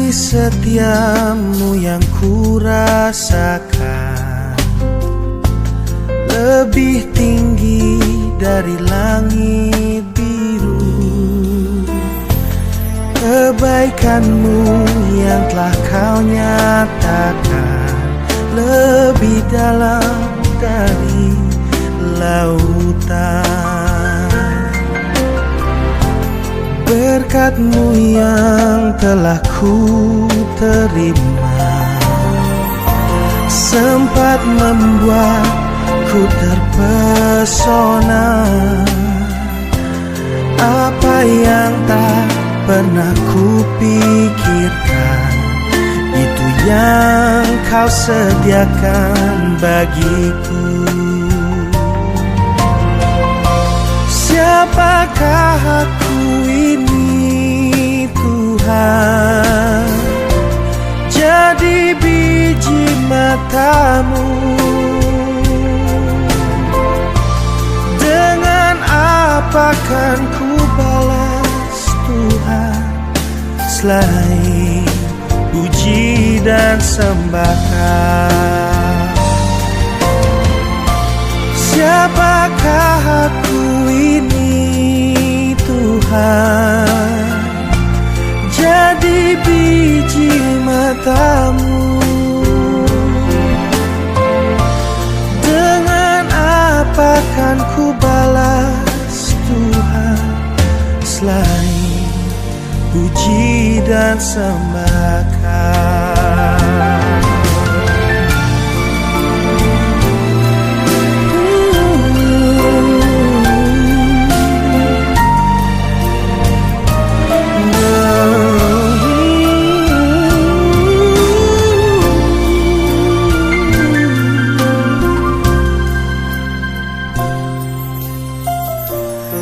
Kasih setiamu yang kurasakan lebih tinggi dari langit biru. Kebaikanmu yang telah kau nyatakan lebih dalam dari lautan. Berkat-Mu yang telah ku terima sempat membuatku terpesona. Apa yang tak pernah kupikirkan, itu yang kau sediakan bagiku. Siapakah aku ini Tuhan? Jadi biji mata-Mu. Dengan apa kan ku balas Tuhan selain puji dan sembahkan? Siapakah aku ini Tuhan? Jadi biji mata-Mu. Dengan apa kan ku balas Tuhan selain puji dan sembahkan?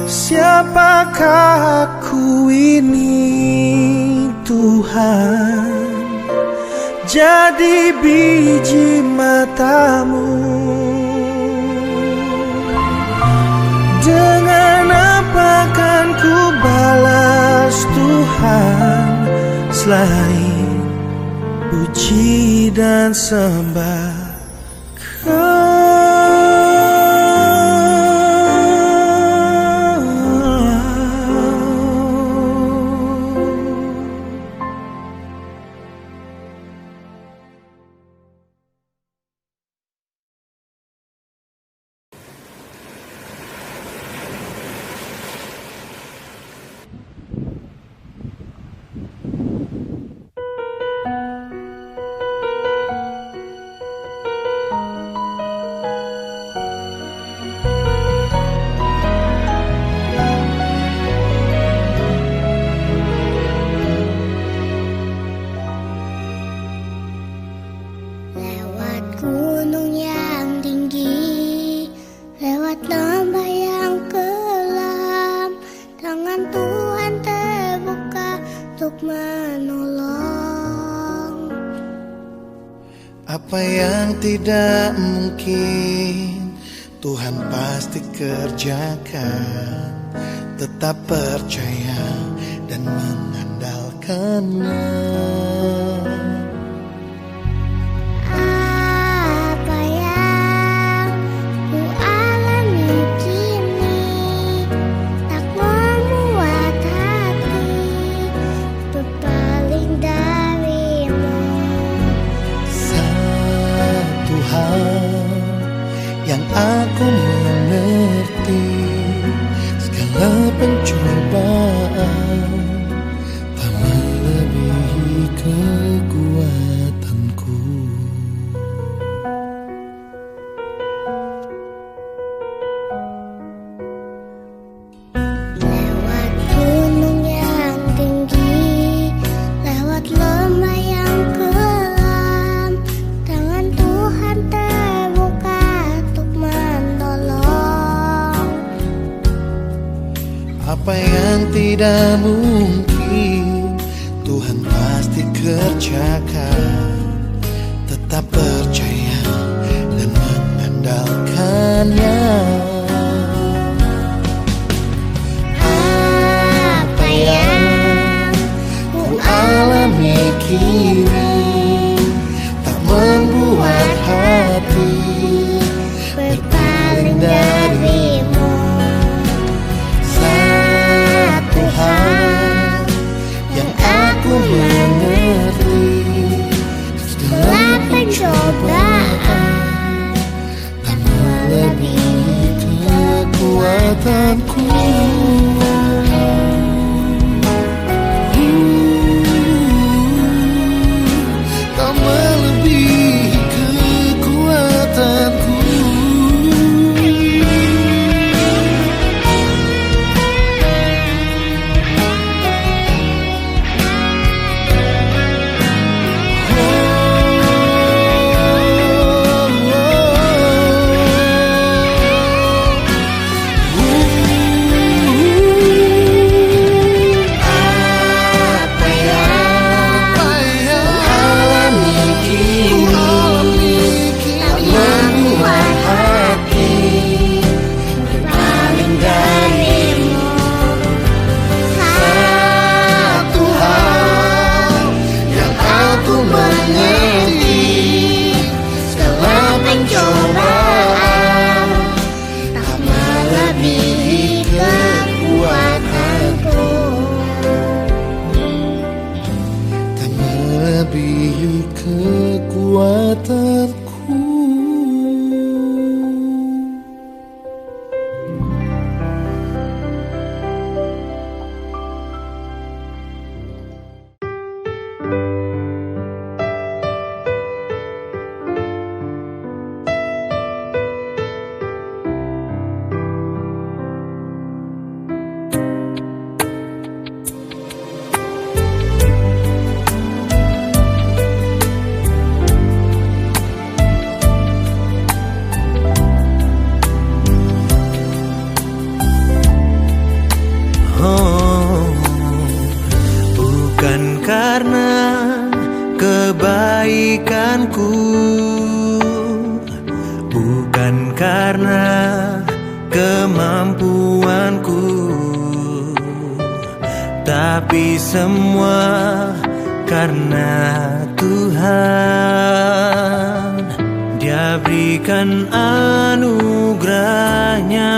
Siapakah aku ini Tuhan? Jadi biji mata-Mu. Dengan apa kan ku balas Tuhan selain puji dan sembahkan? Apa yang tidak mungkin Tuhan pasti kerjakan. Tetap percaya dan mengandalkan-Nya. Aku mengerti segala pencobaan tak melebihi kekuatanku. Lewat gunung yang tinggi, lewat lembah yang kelam, tangan Tuhan terbuka untuk menolong. Apa yang tidak mungkin Tuhan pasti kerjakan. Tetap percaya dan mengandalkan-Nya. Apa yang ku alami kini kekuatanku. Kau melebihi kekuatanku. Melebihi kekuatanku. Bukan karena kebaikanku, bukan karena kemampuanku, tapi semua karena Tuhan. Dia berikan anugerahnya.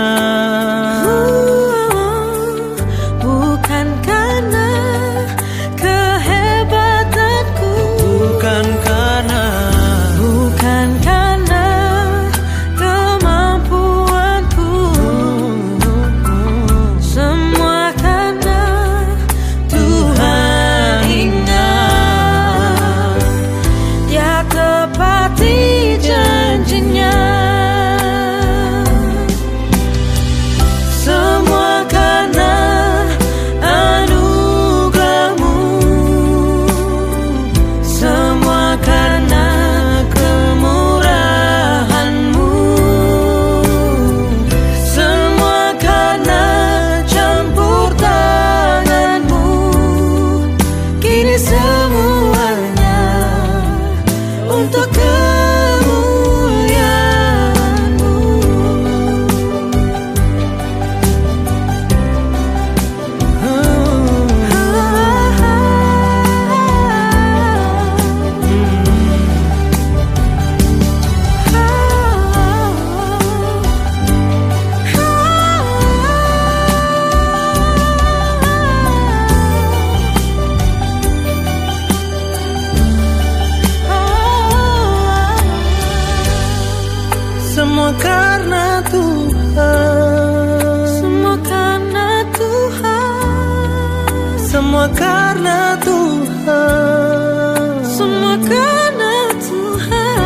Semua karena Tuhan. Semua karena Tuhan. Semua karena Tuhan. Semua karena Tuhan.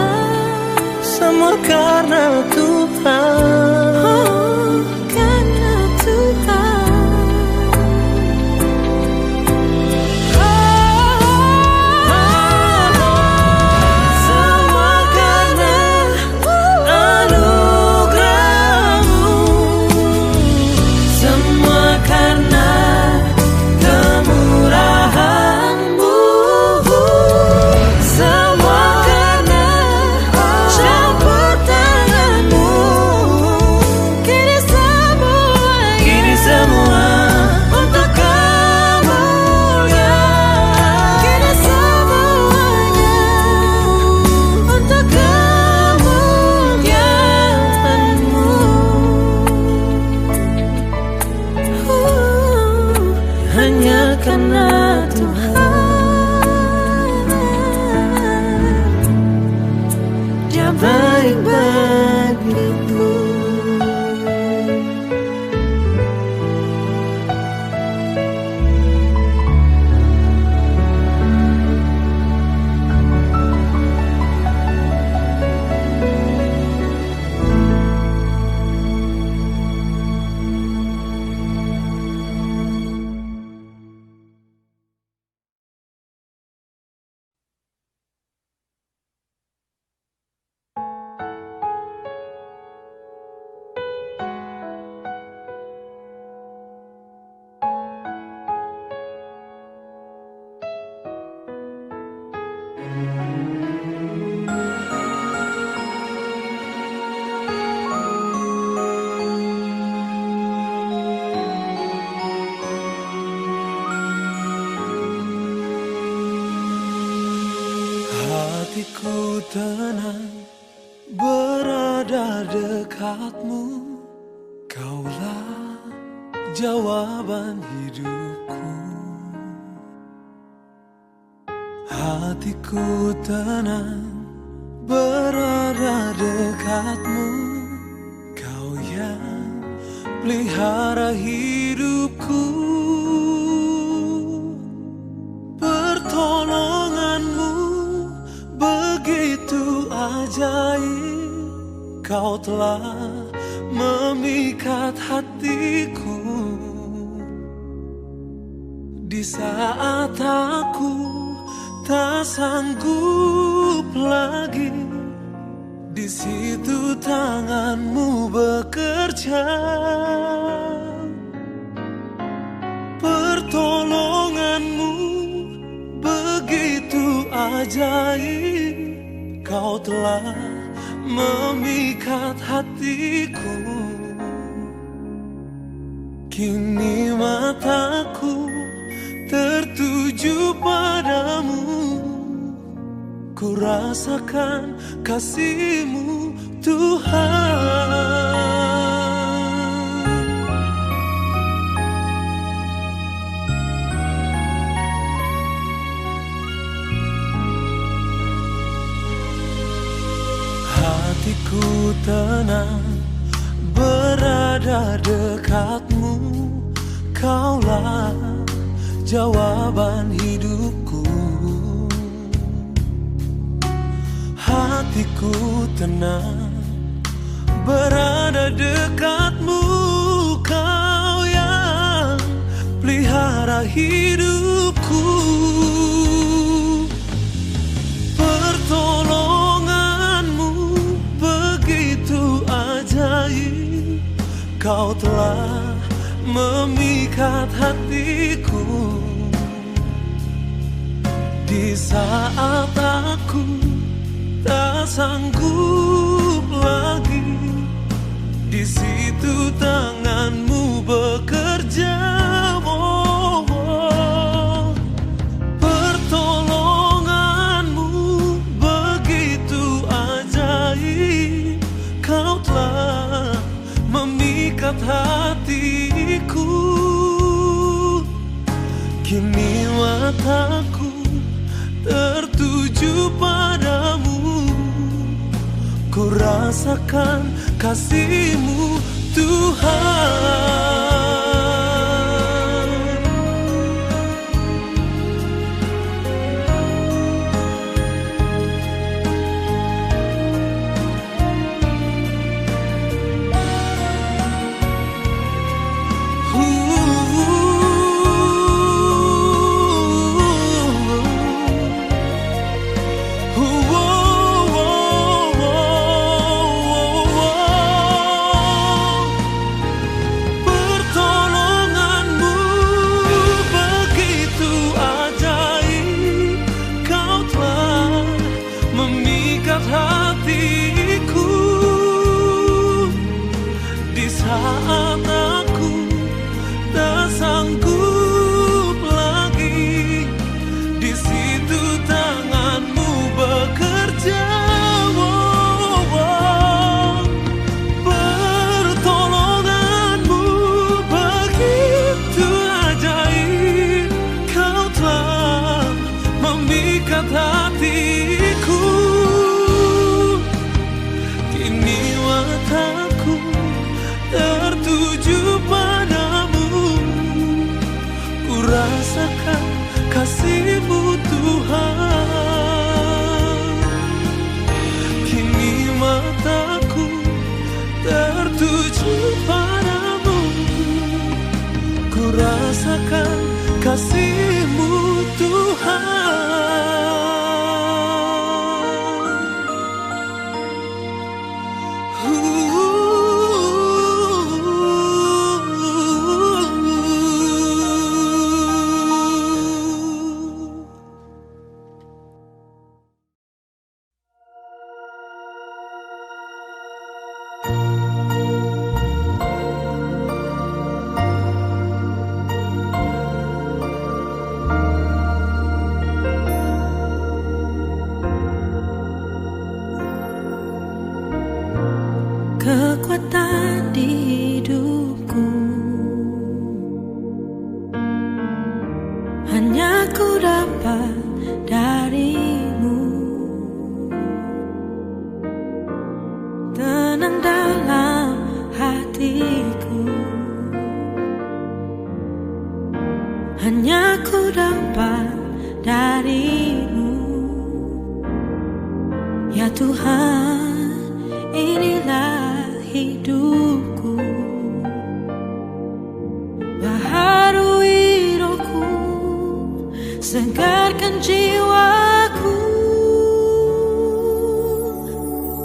Semua karena Tuhan. Oh, karena Tuhan. Hanya karena Tuhan, Dia baik bagiku. Kaulah jawaban hidupku. Hatiku tenang berada dekatmu. Kau yang pelihara hidupku. Pertolonganmu begitu ajaib. Kau telah memikat hatiku. Di saat aku tak sanggup lagi, di situ tanganmu bekerja. Pertolonganmu begitu ajaib. Kau telah memikat hatiku. Kini mataku tertuju padamu. Ku rasakan kasih-Mu Tuhan. Hatiku tenang berada dekatmu. Kaulah jawaban hidupku. Hatiku tenang berada dekatmu. Kau yang pelihara hidupku. Pertolonganmu begitu ajaib. Kau telah memikat hatiku. Di saat aku tak sanggup lagi, di situ tanganmu bekerja. Oh, oh. Pertolonganmu begitu ajaib. Kau telah memikat hatiku. Kini mataku tertuju padamu. Ku rasakan kasih-Mu Tuhan. Kasih-Mu Tuhan. Kini mataku tertuju padamu. Ku rasakan kasih-Mu Tuhan. hanya ku dapat darimu. Ya Tuhan, inilah hidupku, baharui rohku, segarkan jiwaku.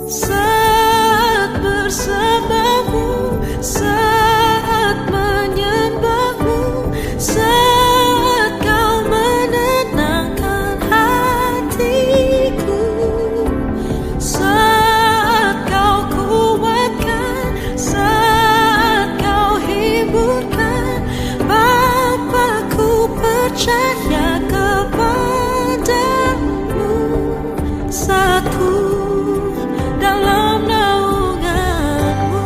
Saat bersamamu, saat menyembahmu, saat kau menenangkan hatiku, saat kau kuatkan, saat kau hiburkan, Bapa, ku percaya kepadamu. Saat ku dalam naunganmu,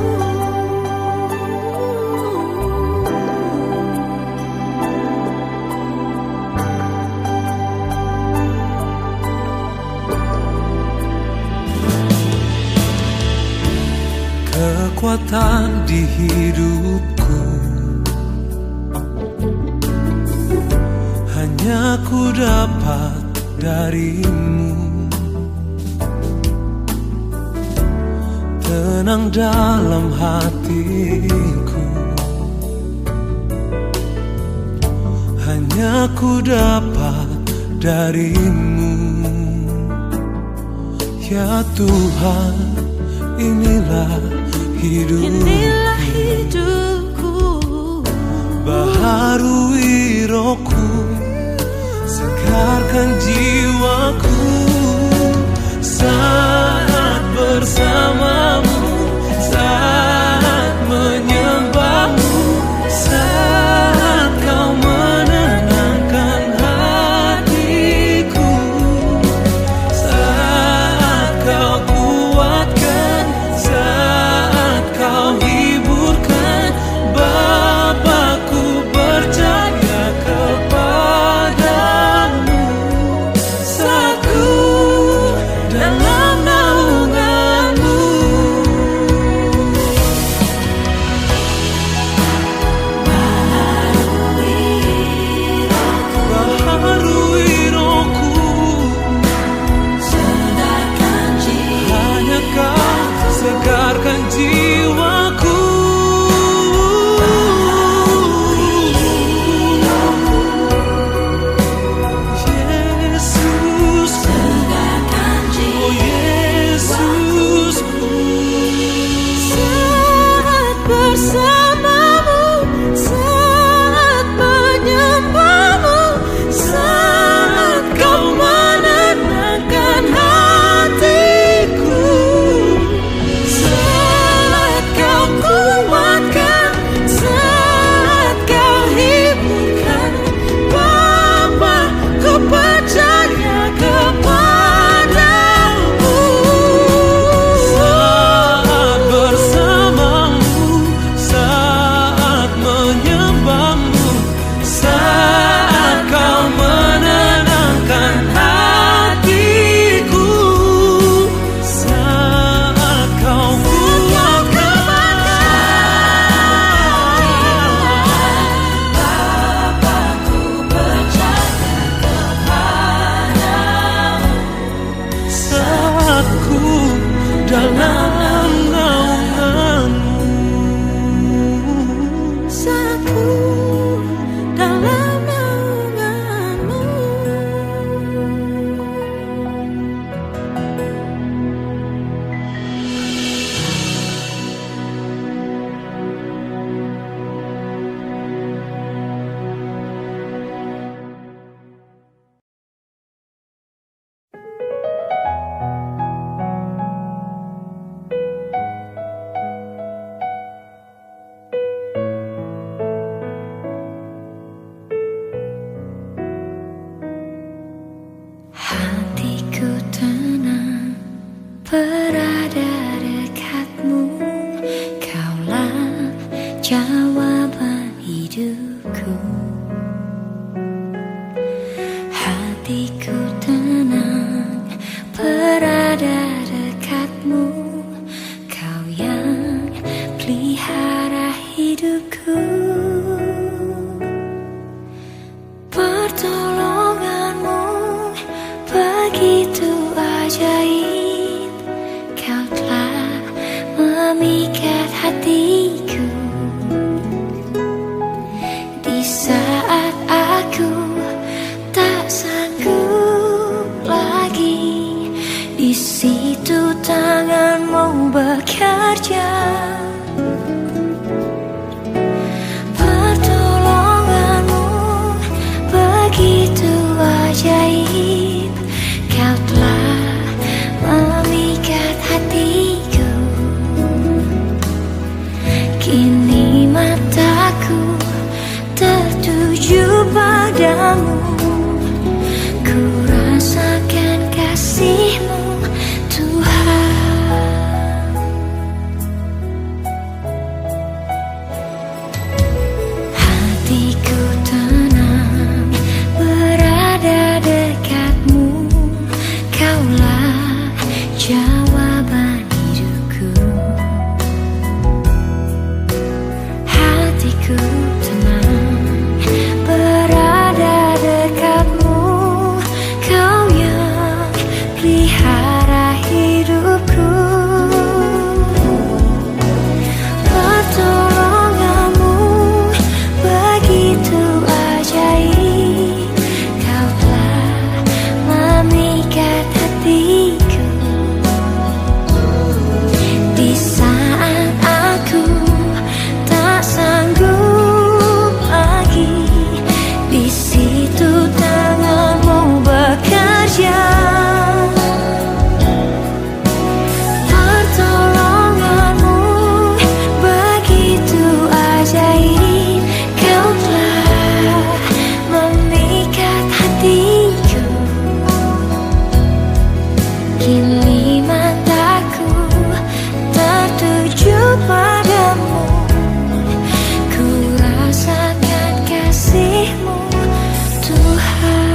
kekuatan di hidupku hanya ku dapat darimu. Tenang dalam hatiku hanya ku dapat darimu. Ya Tuhan, inilah hidupku, baharui rohku, segarkan jiwaku. Saat bersamamu, saat menyembahmu, saat kau menenangkan hatiku, saat kau kuatkan, saat kau hiburkan, Bapa, ku percaya kepadamu. Saat ku dalam naunganmu, baharui rohku, hanya kau segarkan jiwaku. Yesus, oh Yesusku. saat bersamamu, saat menyembahmu, saat kau menenangkan hatiku, saat kau kuatkan, saat kau hiburkan, Bapa, ku percaya kepadamu. Saat bersamamu, saat menyembahmu, saat kau menenangkan hatiku, saat kau kuatkan, Bapa, ku percaya kepadamu. saat ku dalam naunganmu. Saat ku dalam naunganmu. Hatiku tenang berada dekatmu, kaulah jawaban hidupku. Hatiku tenang berada dekatmu, kau yang pelihara hidupku. padamu, ku rasakan kasih-Mu Tuhan. Hatiku tenang berada dekat-Mu, Kaulah jawaban hidupku. Hatiku tenang berada dekat-Mu, Kau yang pelihara hidupku. Pertolongan-Mu begitu ajaib, Kau telah memikat hatiku. Di saat aku tak sanggup lagi, di situ tangan-Mu bekerja. Pertolongan-Mu begitu ajaib, Kau telah memikat hatiku. Kini mataku tertuju padamu, ku rasakan kasih-Mu Tuhan.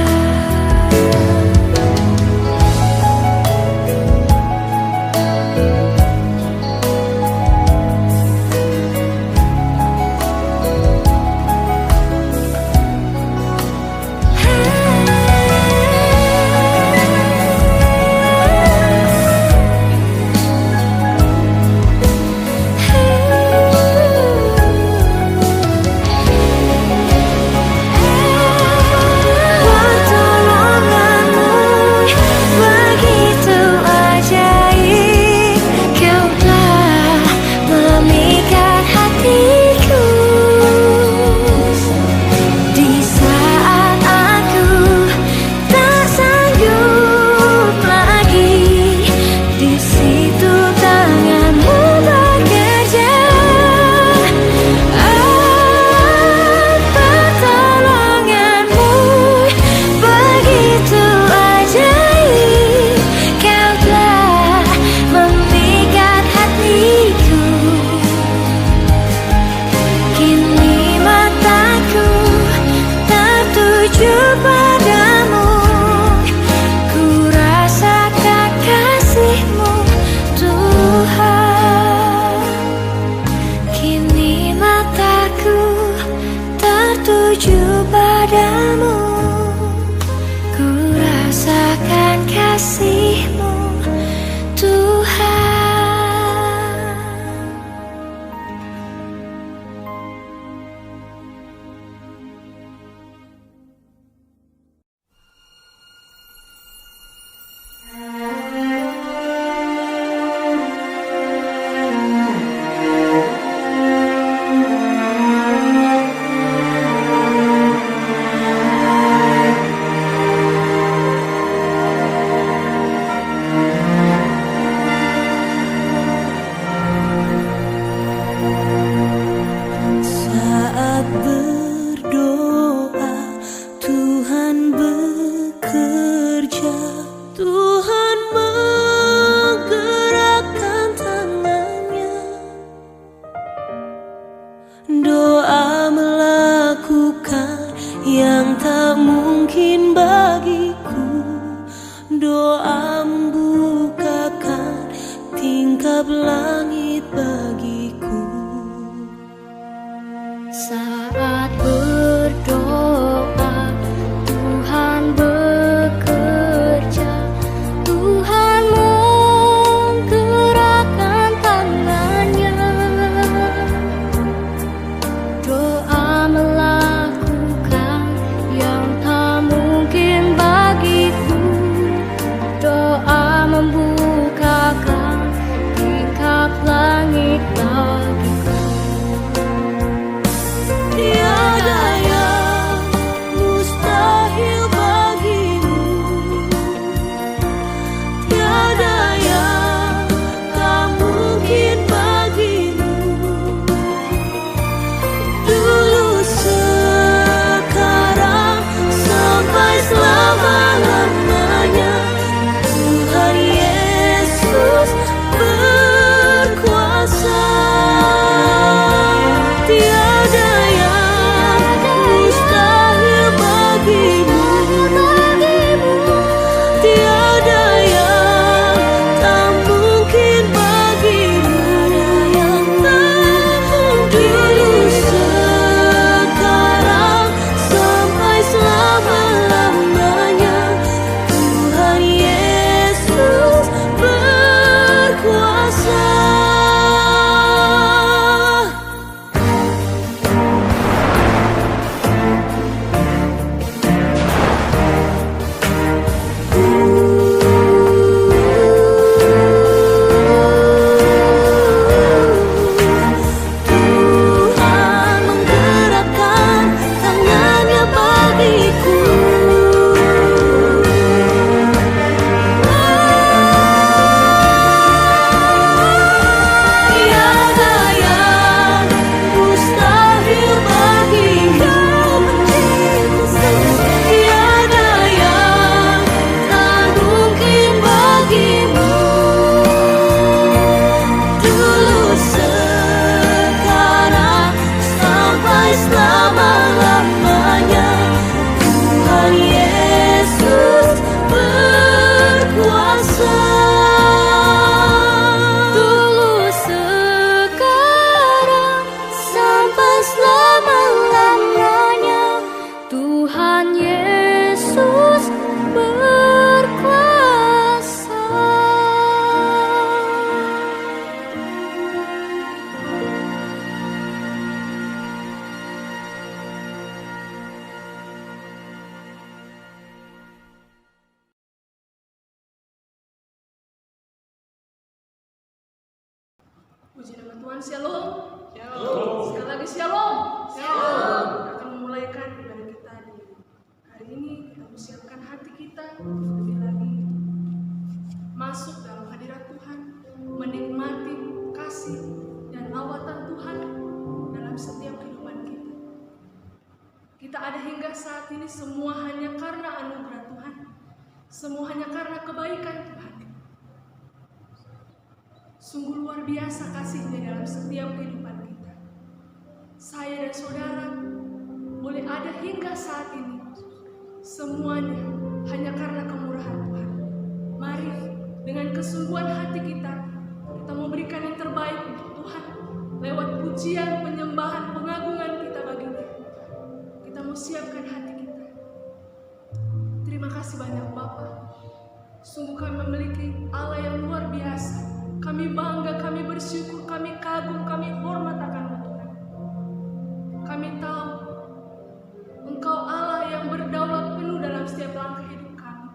Pertolongan-Mu begitu ajaib, Kau telah memikat hatiku. Di saat aku tak sanggup lagi, di situ tangan-Mu bekerja. Pertolongan-Mu begitu ajaib, Kau telah memikat hatiku. Kini mataku tertuju padamu, ku rasakan kasih-Mu Tuhan. Kini mataku tertuju padamu, ku rasakan kasih-Mu Tuhan. Saat berdoa, Tuhan bekerja. Tuhan menggerakkan tangan-Nya. Doa melakukan yang tak mungkin bagiku. Doa membukakan tingkap langit bagiku. Saat berdoa, Tuhan bekerja. Tuhan menggerakkan tangan-Nya. Doa melakukan yang tak mungkin bagiku. Doa membukakan tingkap langit bagiku. Dia Puji nama Tuhan, shalom. Shalom. Sekali lagi shalom. Shalom. Kita akan memulaikan ibadah kita di hari ini. Kita persiapkan hati kita lebih lagi masuk dalam hadirat Tuhan, menikmati kasih dan lawatan Tuhan dalam setiap kehidupan kita. Kita ada hingga saat ini semua hanya karena anugerah Tuhan, semua hanya karena kebaikan Tuhan. Sungguh luar biasa kasih-Nya dalam setiap kehidupan kita. Saya dan saudara boleh ada hingga saat ini, semuanya hanya karena kemurahan Tuhan. Mari dengan kesungguhan hati kita mau berikan yang terbaik untuk Tuhan lewat pujian, penyembahan, pengagungan kita baginya. Kita mau siapkan hati kita. Terima kasih banyak Bapa. Sungguh kami memiliki Allah yang luar biasa. Kami bangga, kami bersyukur, kami kagum, kami hormat akan Tuhan. Kami tahu Engkau Allah yang berdaulat penuh dalam setiap langkah hidup kami.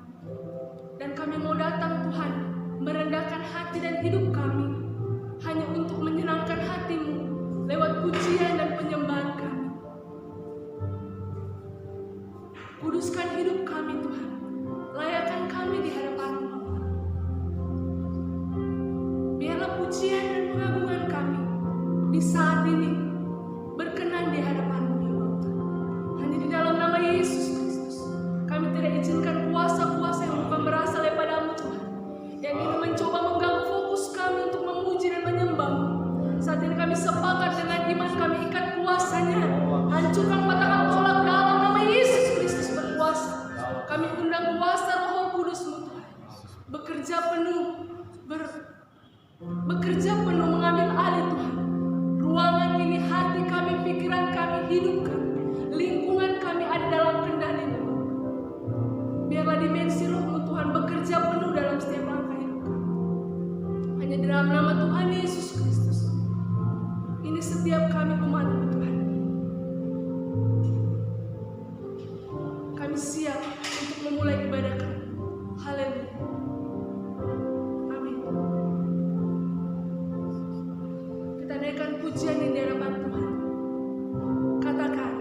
Dan kami mau datang Tuhan, merendahkan hati dan hidup kami hanya untuk menyenangkan hati-Mu lewat pujian dan penyembahan kami. Kuduskan hidup kami Tuhan, layakkan kami di hadapan-Mu. Biarlah pujian dan pengagungan kami di saat ini berkenan di hadapan-Mu ya Bapa. Hanya di dalam nama Yesus Kristus kami tidak izinkan kuasa-kuasa yang bukan berasal daripada-Mu Tuhan, yang ingin mencoba mengganggu fokus kami untuk memuji dan menyembah-Mu. Saat ini kami sepakat dengan iman kami ikat kuasanya, hancurkan, patahkan, tolak dalam nama Yesus Kristus berkuasa. Kami undang kuasa Roh Kudus-Mu Tuhan, bekerja penuh mengambil alih Tuhan. Ruangan ini, hati kami, pikiran kami, hidup kami, lingkungan kami ada dalam kendali-Mu. Biarlah dimensi Roh-Mu Tuhan bekerja penuh dalam setiap langkah hidup kami. Hanya di dalam nama Tuhan Yesus Kristus. Ini setiap kami umat-Mu Tuhan. Kami siap untuk memulai ibadah kami. Haleluya. Amin. Kita naikkan pujian di hadapan Tuhan. Katakan,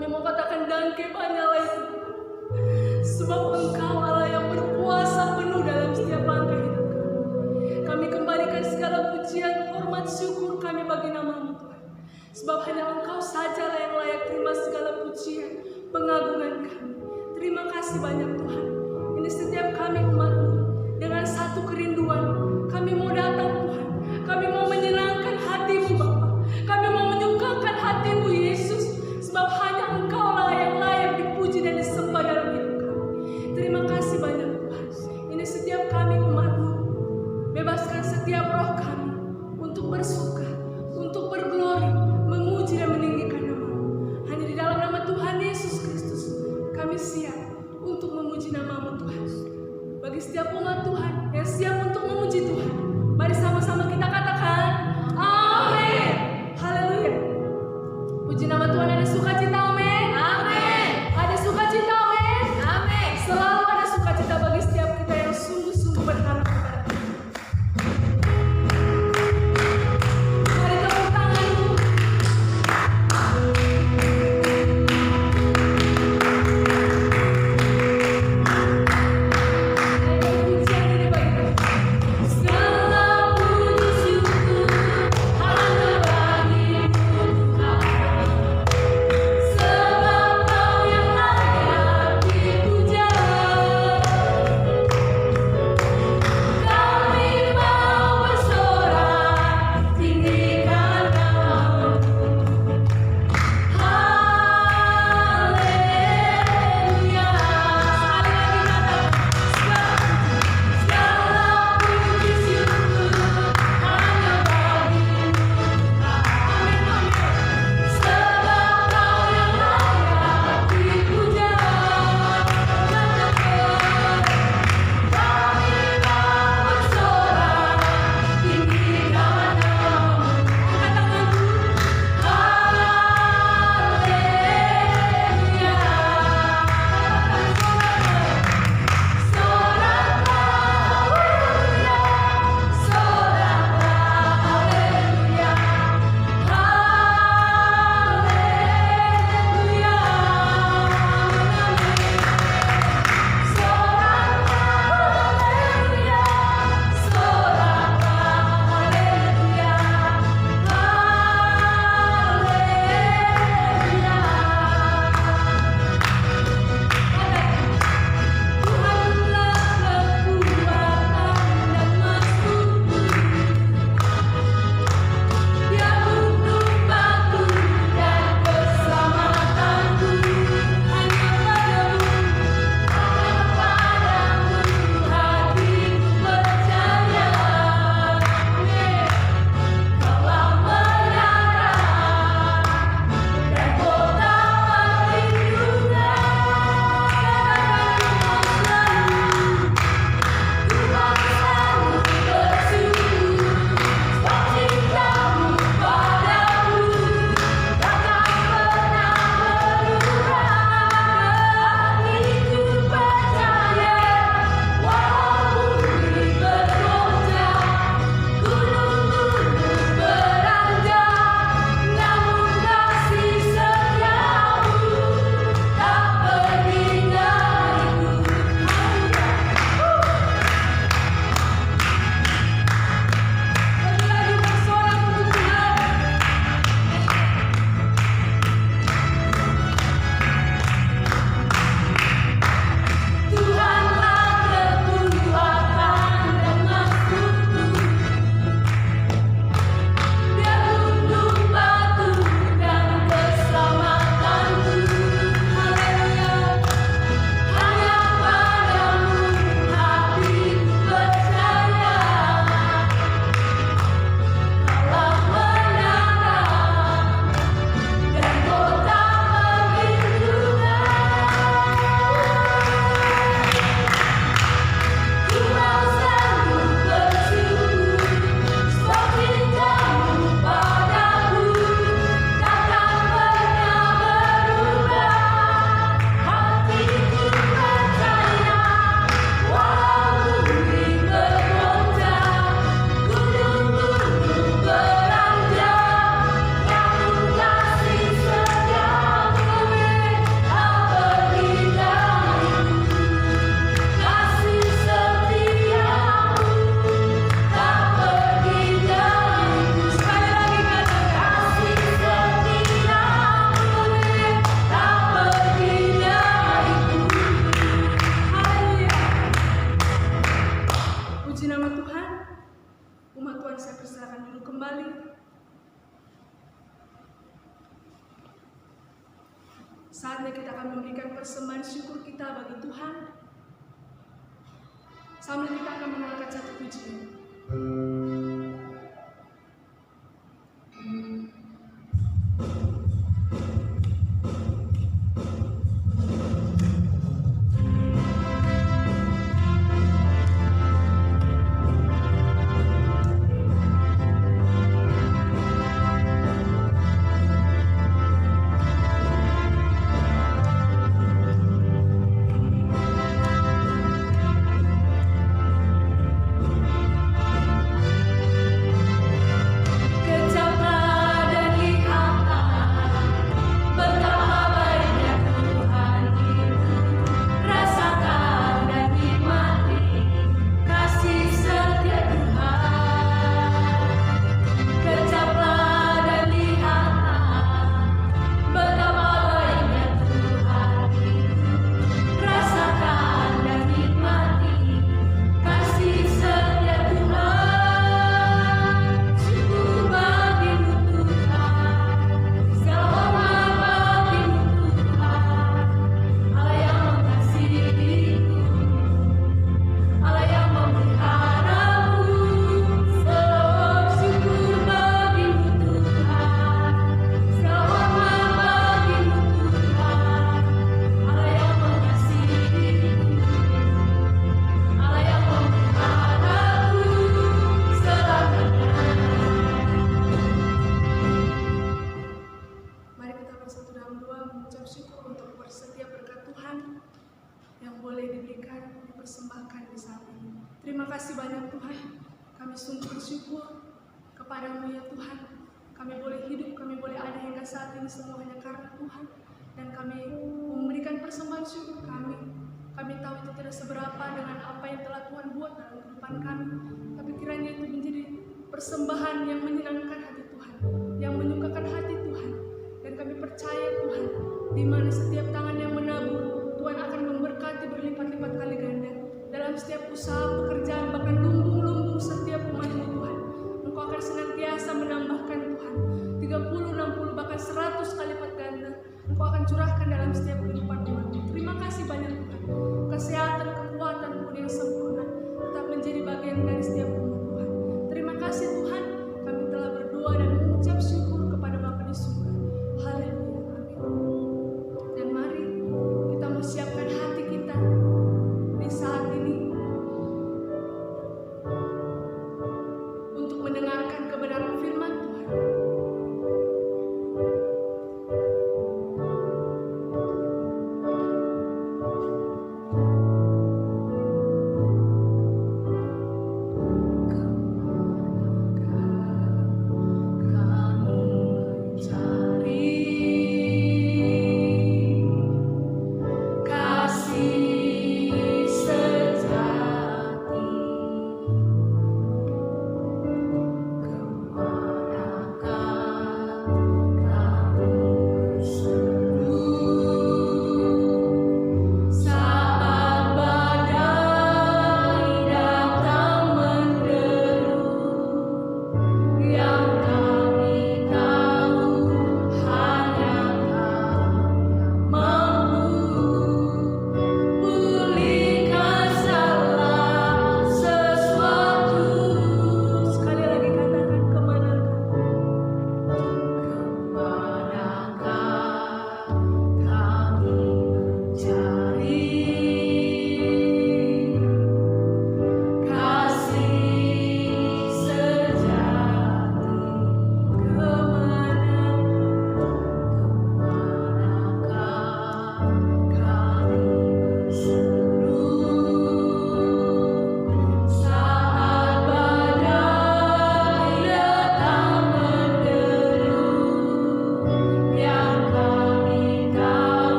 Kami mau katakan dangke banyalah itu. Sebab Engkau Allah yang berkuasa penuh dalam setiap langkah hidup kami. Kami kembalikan segala pujian, hormat, syukur kami bagi nama-Mu Tuhan. Sebab hanya Engkau sajalah yang layak terima segala pujian, pengagungan kami. Terima kasih banyak Tuhan. Ini setiap kami umat-Mu dengan satu kerinduan. Kami mau datang Tuhan. Kami mau menyenangkan hati-Mu Bapa. Kami mau menyukakan hati-Mu Yesus. Sebab hanya Engkau lah yang layak dipuji dan disembah dalam hidup kami. Terima kasih banyak Tuhan. Ini setiap kami umat-Mu. Bebaskan setiap roh kami untuk bersuka, untuk berglori, memuji dan meninggikan nama-Mu. Hanya di dalam nama Tuhan Yesus Kristus kami siap untuk memuji nama-Mu Tuhan. Bagi setiap umat Tuhan yang siap untuk memuji Tuhan, mari sama-sama kita katakan amin. Haleluya. Puji nama Tuhan. Ada sukacita, amin. Amin. Ada sukacita, amin. Amin. Selalu ada sukacita bagi setiap kita yang sungguh-sungguh berharap kepada Tuhan. Mari tepuk tanganmu. Pujian ini bagi Tuhan. Segala puji syukur hanya bagi-Mu Tuhan. Saatnya kita akan memberikan persembahan syukur kita bagi Tuhan. Sambil kita akan mengangkat satu pujian. Terima kasih banyak Tuhan. Kami sungguh bersyukur kepadamu ya Tuhan. Kami boleh hidup, kami boleh ada hingga saat ini semua hanya karena Tuhan. Dan kami memberikan persembahan syukur kami. Kami tahu itu tidak seberapa dengan apa yang telah Tuhan buat dalam kehidupan kami. Tapi kiranya itu menjadi persembahan yang menyenangkan hati Tuhan, yang menyukakan hati Tuhan. Dan kami percaya Tuhan, di mana setiap tangan yang menabur, Tuhan akan memberkati berlipat-lipat kali ganda. Dalam setiap usaha, pekerjaan, bahkan lumbung-lumbung setiap umat-Mu Tuhan, Engkau akan senantiasa menambahkan Tuhan 30, 60, bahkan 100 kali lipat ganda. Engkau akan curahkan dalam setiap kehidupan umat-Mu. Terima kasih banyak Tuhan. Kesehatan, kekuatan pun yang sempurna tetap menjadi bagian dari setiap umat Tuhan. Terima kasih Tuhan. Kami telah berdoa dan mengucap syukur kepada Bapa di surga. Haleluya. Amin. Dan mari kita siapkan hati kita di saat ini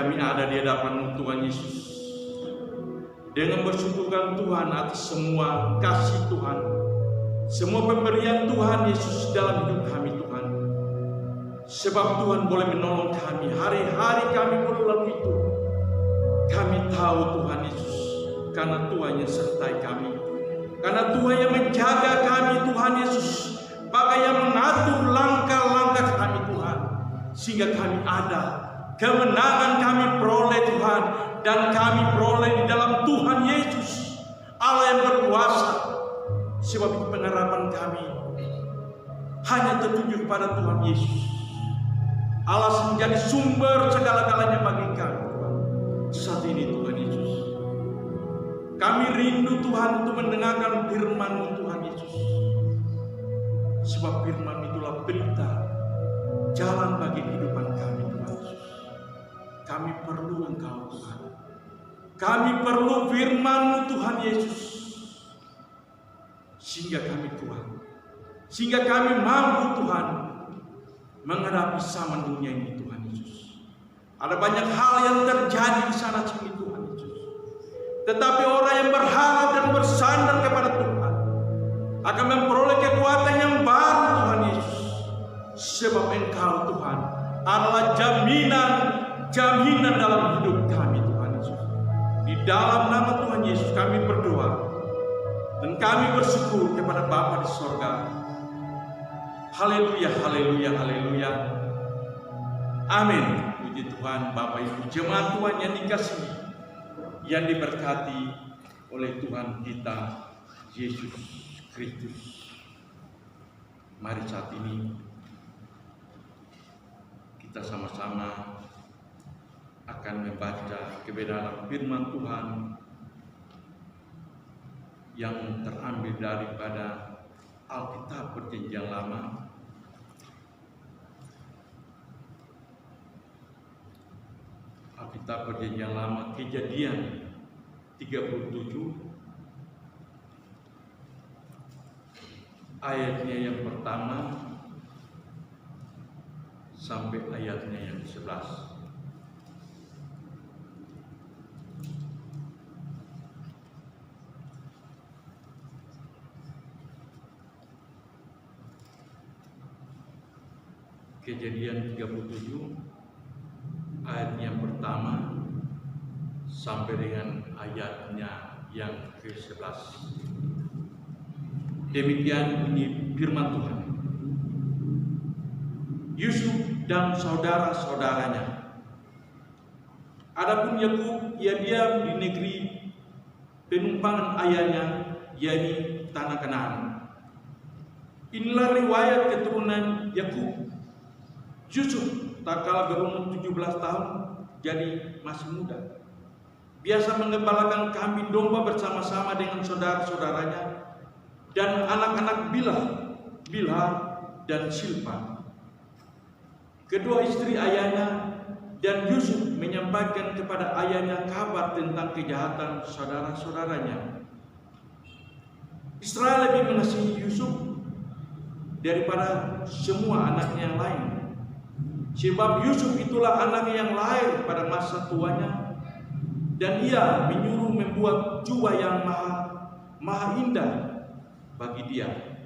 kami ada di hadapan Tuhan Yesus dengan bersyukurkan Tuhan atas semua kasih Tuhan, semua pemberian Tuhan Yesus dalam hidup kami Tuhan. Sebab Tuhan boleh menolong kami hari-hari kami berlalu itu. Kami tahu Tuhan Yesus, karena Tuhan yang sertai kami, karena Tuhan yang menjaga kami Tuhan Yesus, maka yang mengatur langkah-langkah kami Tuhan, sehingga kami ada kemenangan kami peroleh Tuhan, dan kami peroleh di dalam Tuhan Yesus Allah yang berkuasa. Sebab itu pengharapan kami hanya tertuju kepada Tuhan Yesus, Allah menjadi sumber segala-galanya bagi kami Tuhan. Saat ini Tuhan Yesus, kami rindu Tuhan untuk mendengarkan firman-Mu Tuhan Yesus. Sebab firman itulah berita jalan bagi kehidupan kami Tuhan Yesus. Kami perlu Engkau Tuhan. Kami perlu firman-Mu Tuhan Yesus. Sehingga kami Tuhan, sehingga kami mampu Tuhan menghadapi zaman dunia ini Tuhan Yesus. Ada banyak hal yang terjadi di sana sini Tuhan Yesus. Tetapi orang yang berharap dan bersandar kepada Tuhan akan memperoleh kekuatan yang baru Tuhan Yesus. Sebab Engkau Tuhan adalah jaminan dalam hidup kami Tuhan Yesus. Di dalam nama Tuhan Yesus kami berdoa dan kami bersyukur kepada Bapa di sorga. Haleluya, haleluya, haleluya. Amin. Puji Tuhan, Bapak Ibu jemaat Tuhan yang dikasihi, yang diberkati oleh Tuhan kita Yesus Kristus. Mari saat ini kita sama-sama akan membaca kebenaran firman Tuhan yang terambil daripada Alkitab Perjanjian Lama. Alkitab Perjanjian Lama, Kejadian 37 ayatnya yang pertama sampai ayatnya yang 11. Kejadian 37 ayat yang pertama sampai dengan ayatnya yang ke-11. Demikian bunyi firman Tuhan. Yusuf dan saudara-saudaranya. Adapun Yakub, ia diam di negeri penumpangan ayahnya, yakni tanah Kanaan. Inilah riwayat keturunan Yakub. Yusuf tak kalah berumur 17 tahun, jadi masih muda. Biasa mengembalakan kambing domba bersama-sama dengan saudara-saudaranya dan anak-anak Bilha dan Silpa. Kedua istri ayahnya dan Yusuf menyampaikan kepada ayahnya kabar tentang kejahatan saudara-saudaranya. Israel lebih mengasihi Yusuf daripada semua anaknya yang lain. Sebab Yusuf itulah anak yang lahir pada masa tuanya, dan ia menyuruh membuat jubah yang maha indah bagi dia.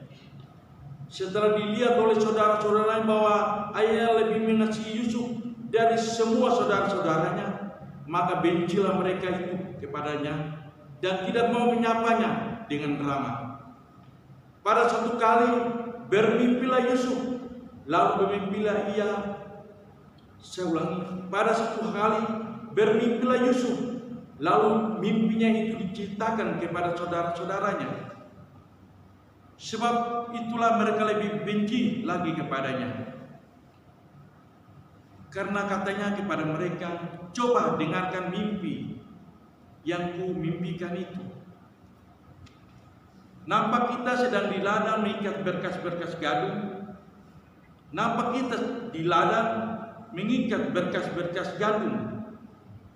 Setelah dilihat oleh saudara-saudaranya bahwa ayah lebih mengasihi Yusuf dari semua saudara-saudaranya, maka bencilah mereka itu kepadanya dan tidak mau menyapanya dengan ramah. Pada suatu kali bermimpilah Yusuf, lalu bermimpilah ia. Saya ulangi, pada satu kali bermimpilah Yusuf, lalu mimpinya itu diceritakan kepada saudara-saudaranya. Sebab itulah mereka lebih benci lagi kepadanya. Karena katanya kepada mereka, coba dengarkan mimpi yang ku mimpikan itu. Nampak kita sedang di ladang mengikat berkas-berkas gadung. Nampak kita di ladang mengikat berkas-berkas gandum.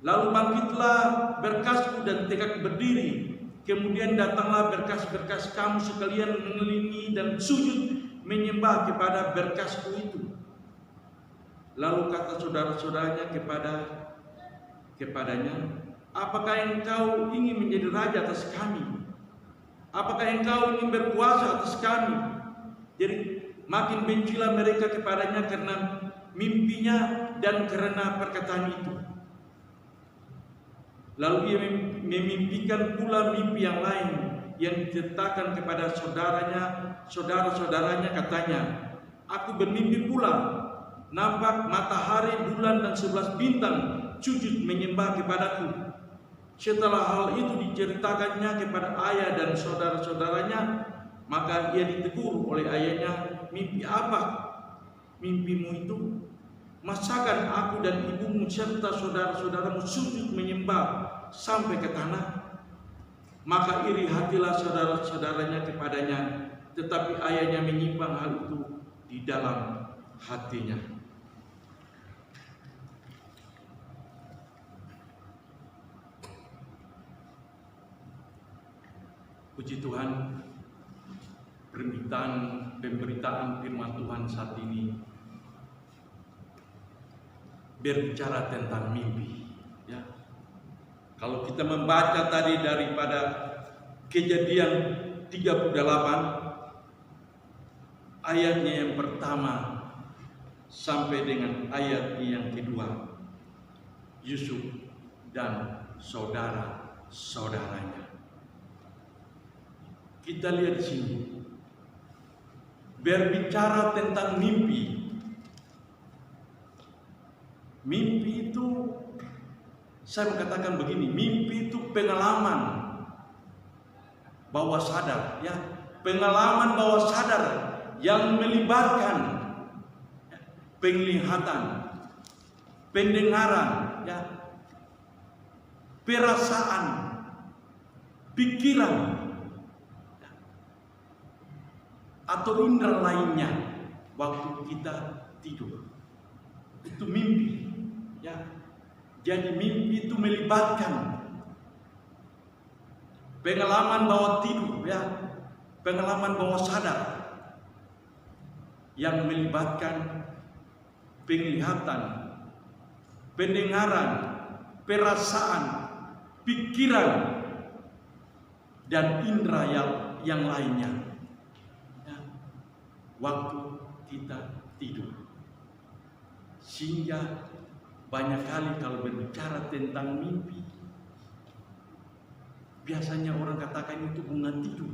Lalu bangkitlah berkasku dan tegak berdiri. Kemudian datanglah berkas-berkas kamu sekalian mengelilingi dan sujud menyembah kepada berkasku itu. Lalu kata saudara-saudaranya kepada kepadanya, apakah engkau ingin menjadi raja atas kami? Apakah engkau ingin berkuasa atas kami? Jadi makin bencilah mereka kepadanya karena mimpinya dan karena perkataan itu. Lalu ia memimpikan pula mimpi yang lain yang diceritakan kepada saudara-saudaranya, katanya, aku bermimpi pula, nampak matahari, bulan dan 11 bintang sujud menyembah kepadaku. Setelah hal itu diceritakannya kepada ayah dan saudara-saudaranya, maka ia ditegur oleh ayahnya, mimpi apa mimpimu itu? Masakan aku dan ibumu serta saudara-saudaramu sujud menyembah sampai ke tanah? Maka iri hatilah saudara-saudaranya kepadanya, tetapi ayahnya menyimpan hal itu di dalam hatinya. Puji Tuhan, pemberitaan firman Tuhan saat ini berbicara tentang mimpi, ya. Kalau kita membaca tadi daripada Kejadian 38 ayatnya yang pertama sampai dengan ayat yang kedua, Yusuf dan saudara-saudaranya. Kita lihat di sini berbicara tentang mimpi. Mimpi itu, saya mengatakan begini, mimpi itu pengalaman bawah sadar, ya, pengalaman bawah sadar yang melibatkan penglihatan, pendengaran, ya, perasaan, pikiran, atau indera lainnya waktu kita tidur. Itu mimpi, ya. Jadi mimpi itu melibatkan pengalaman bawah tidur, ya, pengalaman bawah sadar yang melibatkan penglihatan, pendengaran, perasaan, pikiran, dan indera yang lainnya, ya, waktu kita tidur. Sehingga banyak kali kalau berbicara tentang mimpi, biasanya orang katakan itu bunga tidur,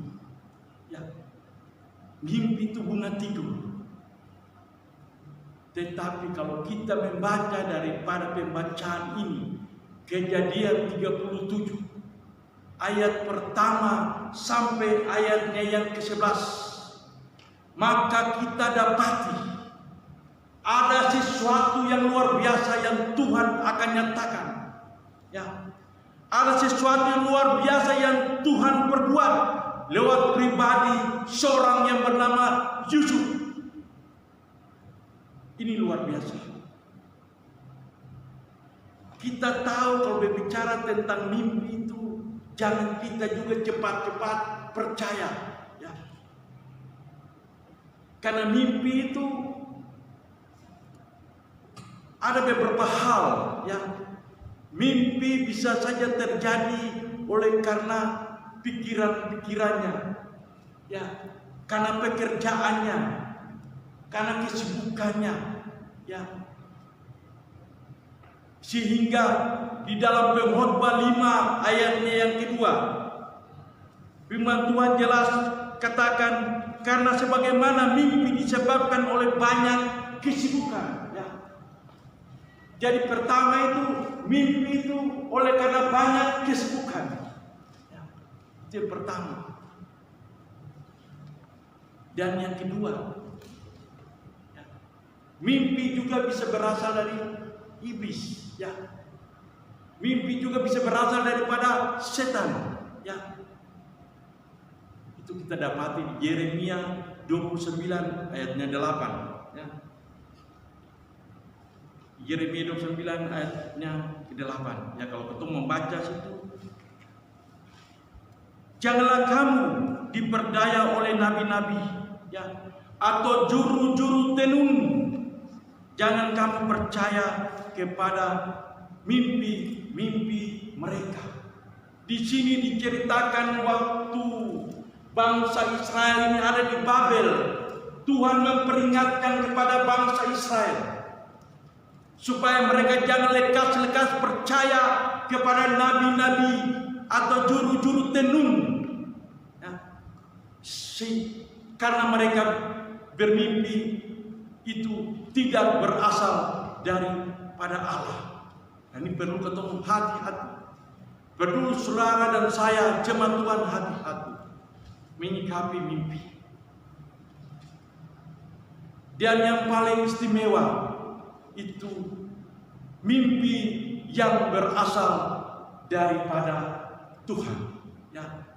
ya. Mimpi itu bunga tidur. Tetapi kalau kita membaca daripada pembacaan ini, Kejadian 37 ayat pertama sampai ayatnya yang ke-11, maka kita dapati ada sesuatu yang luar biasa yang Tuhan akan nyatakan, ya. Ada sesuatu yang luar biasa yang Tuhan perbuat lewat pribadi seorang yang bernama Yusuf. Ini luar biasa. Kita tahu kalau berbicara tentang mimpi itu, jangan kita juga cepat-cepat percaya, ya. Karena mimpi itu ada beberapa hal, ya. Mimpi bisa saja terjadi oleh karena pikiran-pikirannya, ya, karena pekerjaannya, karena kesibukannya, ya. Sehingga di dalam Pengkhotbah 5 ayatnya yang kedua, firman Tuhan jelas katakan, karena sebagaimana mimpi disebabkan oleh banyak kesibukan, ya. Jadi pertama itu, mimpi itu oleh karena banyak kesibukan, ya. Itu yang pertama. Dan yang kedua, ya, mimpi juga bisa berasal dari iblis, ya. Mimpi juga bisa berasal daripada setan, ya. Itu kita dapati di Yeremia 29 ayatnya 8, ya. Yeremia 29 ayatnya ke-8, ya. Kalau ketemu membaca situ, janganlah kamu diperdaya oleh nabi-nabi, ya, atau juru-juru tenun. Jangan kamu percaya kepada mimpi-mimpi mereka. Di sini diceritakan waktu bangsa Israel ini ada di Babel, Tuhan memperingatkan kepada bangsa Israel supaya mereka jangan lekas-lekas percaya kepada nabi-nabi atau juru-juru tenung, ya. Karena mereka bermimpi itu tidak berasal daripada Allah. Ini perlu ketemu hati-hati. Perlu saudara dan saya jemaat Tuhan hati-hati menyikapi mimpi. Dan yang paling istimewa itu mimpi yang berasal daripada Tuhan, ya.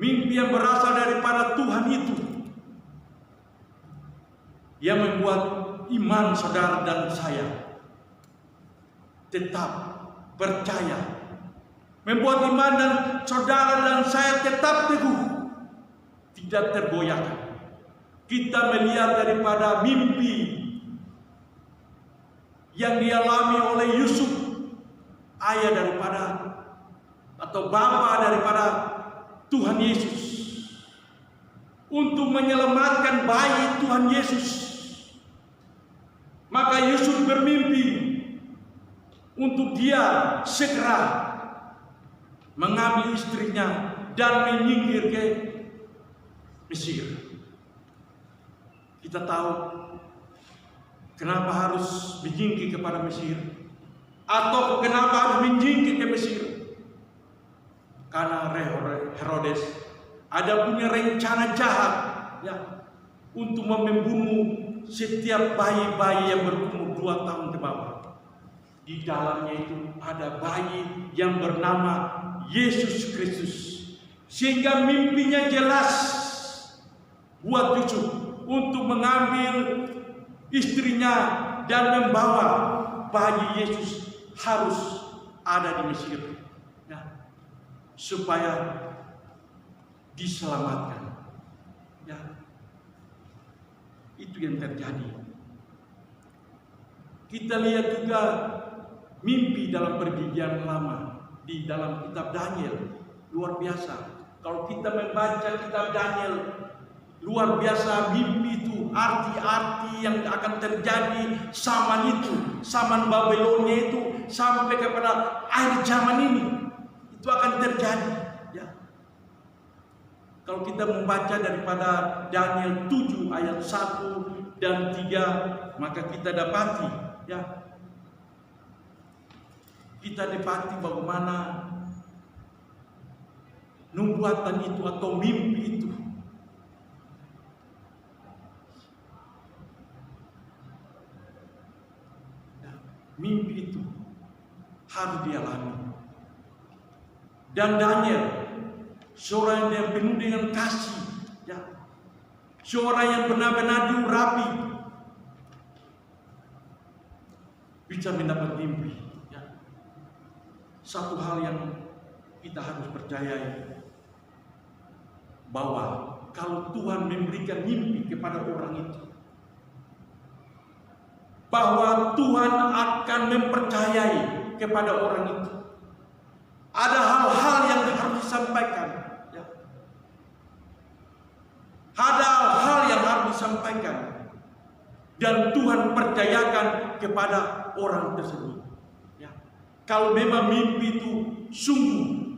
Mimpi yang berasal daripada Tuhan itu yang membuat iman saudara dan saya tetap percaya, membuat iman dan saudara dan saya tetap teguh, tidak tergoyahkan. Kita melihat daripada mimpi yang dialami oleh Yusuf, ayah daripada atau bapa daripada Tuhan Yesus, untuk menyelamatkan bayi Tuhan Yesus. Maka Yusuf bermimpi untuk dia segera mengambil istrinya dan menyingkir ke Mesir. Kita tahu kenapa harus menyingkir kepada Mesir, atau kenapa harus menyingkir ke Mesir. Karena Herodes ada punya rencana jahat, ya, untuk membunuh setiap bayi-bayi yang berumur 2 tahun ke bawah. Di dalamnya itu ada bayi yang bernama Yesus Kristus. Sehingga mimpinya jelas buat Yusuf untuk mengambil istrinya dan membawa bayi Yesus harus ada di Mesir, ya, supaya diselamatkan, ya. Itu yang terjadi. Kita lihat juga mimpi dalam perjanjian lama di dalam kitab Daniel, luar biasa. Kalau kita membaca kitab Daniel, luar biasa mimpi itu, arti-arti yang akan terjadi zaman itu, zaman Babelonia itu sampai kepada akhir zaman ini, itu akan terjadi, ya. Kalau kita membaca daripada Daniel 7 ayat 1 dan 3, maka kita dapati, ya, kita dapati bagaimana nubuatan itu atau mimpi itu harus dialami. Dan Daniel, seorang yang penuh dengan kasih, ya, seorang yang benar-benar diurapi, bisa mendapat mimpi, ya. Satu hal yang kita harus percayai, bahwa kalau Tuhan memberikan mimpi kepada orang itu, bahwa Tuhan akan mempercayai kepada orang itu. Ada hal-hal yang harus disampaikan, ya. Ada hal yang harus disampaikan, dan Tuhan percayakan kepada orang tersebut, ya. Kalau memang mimpi itu sungguh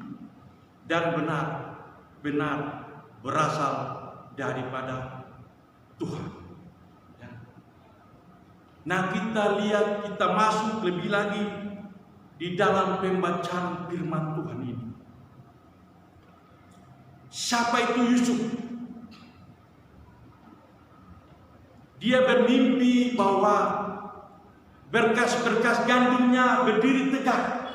dan benar berasal daripada Tuhan. Nah, kita lihat, kita masuk lebih lagi di dalam pembacaan firman Tuhan ini. Siapa itu Yusuf? Dia bermimpi bahwa berkas-berkas gandumnya berdiri tegak,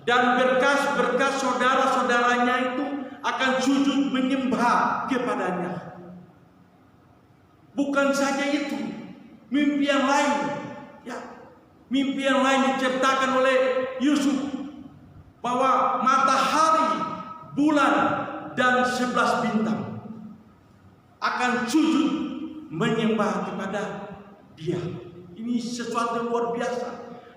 dan berkas-berkas saudara-saudaranya itu akan sujud menyembah kepadanya. Bukan saja itu, mimpi yang lain, ya, mimpi yang lain diceritakan oleh Yusuf, bahwa matahari, bulan, dan 11 bintang akan sujud menyembah kepada dia. Ini sesuatu yang luar biasa.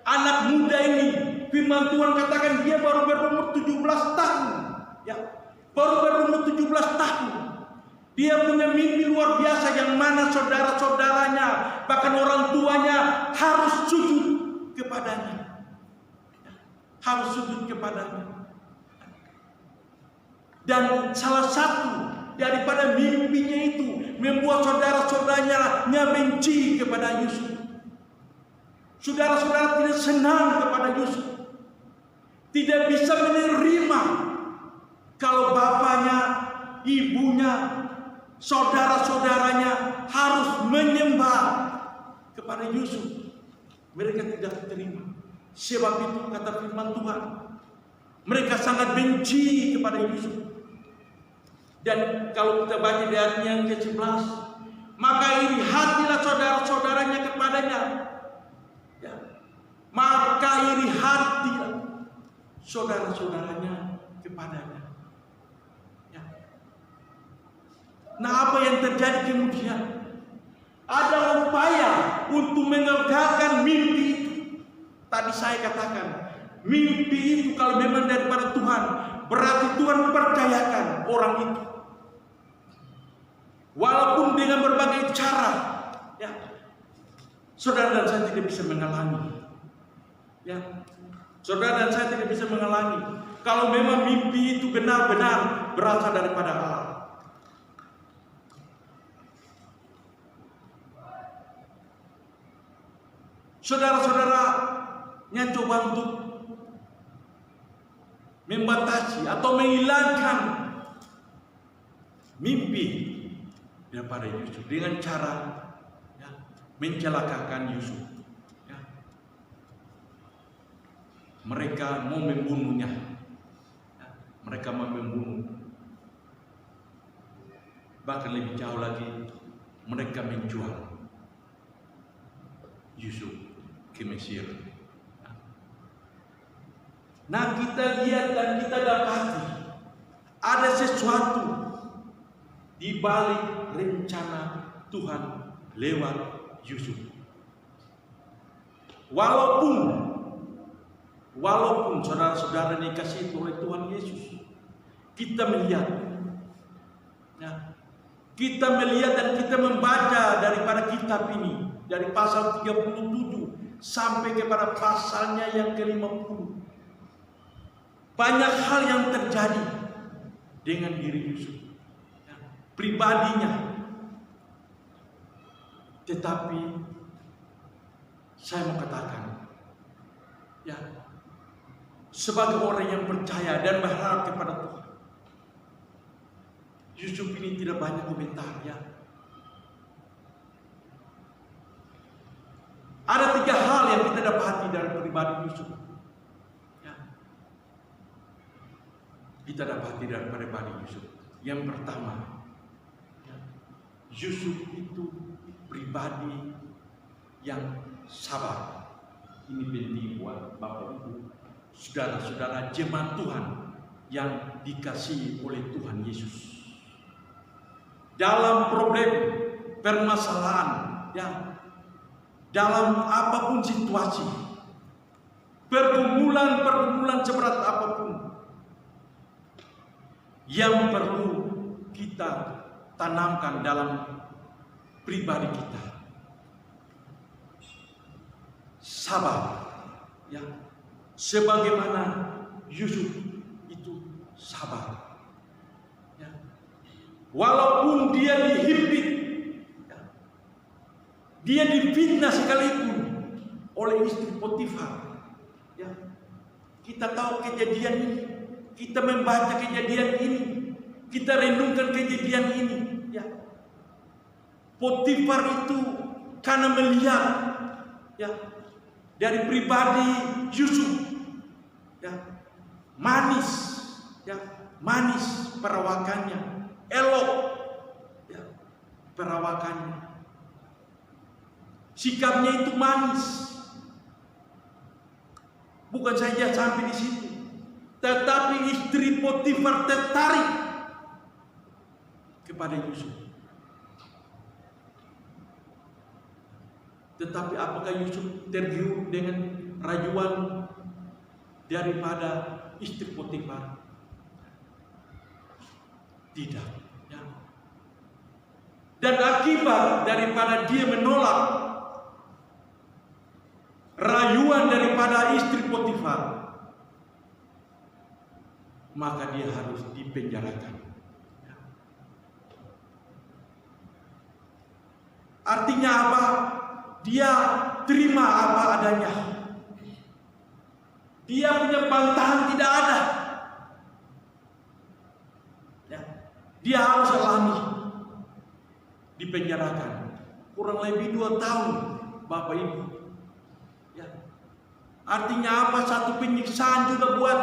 Anak muda ini, firman Tuhan katakan dia baru berumur 17 tahun. Ya, baru berumur 17 tahun. Dia punya mimpi luar biasa yang mana saudara-saudaranya, bahkan orang tuanya harus sujud kepadanya. Harus sujud kepadanya. Dan salah satu daripada mimpinya itu membuat saudara-saudaranya benci kepada Yusuf. Saudara-saudara tidak senang kepada Yusuf. Tidak bisa menerima kalau bapaknya, ibunya, saudara-saudaranya harus menyembah kepada Yusuf. Mereka tidak terima. Sebab itu kata firman Tuhan, mereka sangat benci kepada Yusuf. Dan kalau kita baca di ayat yang ke-11, maka iri hatilah saudara-saudaranya kepadanya. Ya. Maka iri hatilah saudara-saudaranya kepadanya. Ya. Nah, apa yang terjadi kemudian? Ada upaya untuk mengagalkan mimpi itu. Tadi saya katakan, mimpi itu kalau memang daripada Tuhan, berarti Tuhan percayakan orang itu. Walaupun dengan berbagai cara, ya, saudara dan saya tidak bisa menghalangi. Ya, saudara dan saya tidak bisa menghalangi. Kalau memang mimpi itu benar-benar berasal daripada Allah. Saudara-saudara yang coba untuk membatasi atau menghilangkan mimpi daripada Yusuf dengan cara ya, mencelakakan Yusuf. Ya. Mereka mau membunuhnya. Ya. Mereka mau membunuh. Bahkan lebih jauh lagi, mereka menjual Yusuf ke Mesir. Nah, kita lihat dan kita dapati ada sesuatu di balik rencana Tuhan lewat Yusuf. Walaupun saudara-saudara dikasihi oleh Tuhan Yesus, kita melihat, ya, kita melihat dan kita membaca daripada kitab ini dari pasal 37 sampai kepada pasalnya yang ke-50. Banyak hal yang terjadi dengan diri Yusuf, ya, pribadinya. Tetapi saya mau katakan, ya, sebagai orang yang percaya dan berharap kepada Tuhan, Yusuf ini tidak banyak komentar, ya. Ada 3 hal yang kita dapati dari pribadi Yusuf. Ya. Kita dapati dari pribadi Yusuf. Yang pertama, ya, Yusuf itu pribadi yang sabar. Ini penting buat Bapak Ibu, saudara-saudara jemaat Tuhan yang dikasihi oleh Tuhan Yesus. Dalam problem, permasalahan, ya, dalam apapun situasi, pergumulan seberat apapun, yang perlu kita tanamkan dalam pribadi kita, sabar, ya, sebagaimana Yusuf itu sabar, ya. Walaupun dia dihimpit, dia difitnah sekalipun oleh istri Potifar. Ya. Kita tahu kejadian ini, kita membaca kejadian ini, kita renungkan kejadian ini. Ya. Potifar itu karena melihat, ya, dari pribadi Yusuf, ya, manis, ya, manis perawakannya, elok, ya, perawakannya. Sikapnya itu manis. Bukan saja sampai di situ, tetapi istri Potifar tertarik kepada Yusuf. Tetapi apakah Yusuf tergiur dengan rayuan daripada istri Potifar? Tidak. Ya. Dan akibat daripada dia menolak rayuan daripada istri Potifar, maka dia harus dipenjarakan. Artinya apa? Dia terima apa adanya. Dia punya bantahan tidak ada. Ya. Dia harus alami dipenjarakan kurang lebih 2 tahun, Bapak Ibu. Ya. Artinya apa? Satu penyiksaan juga buat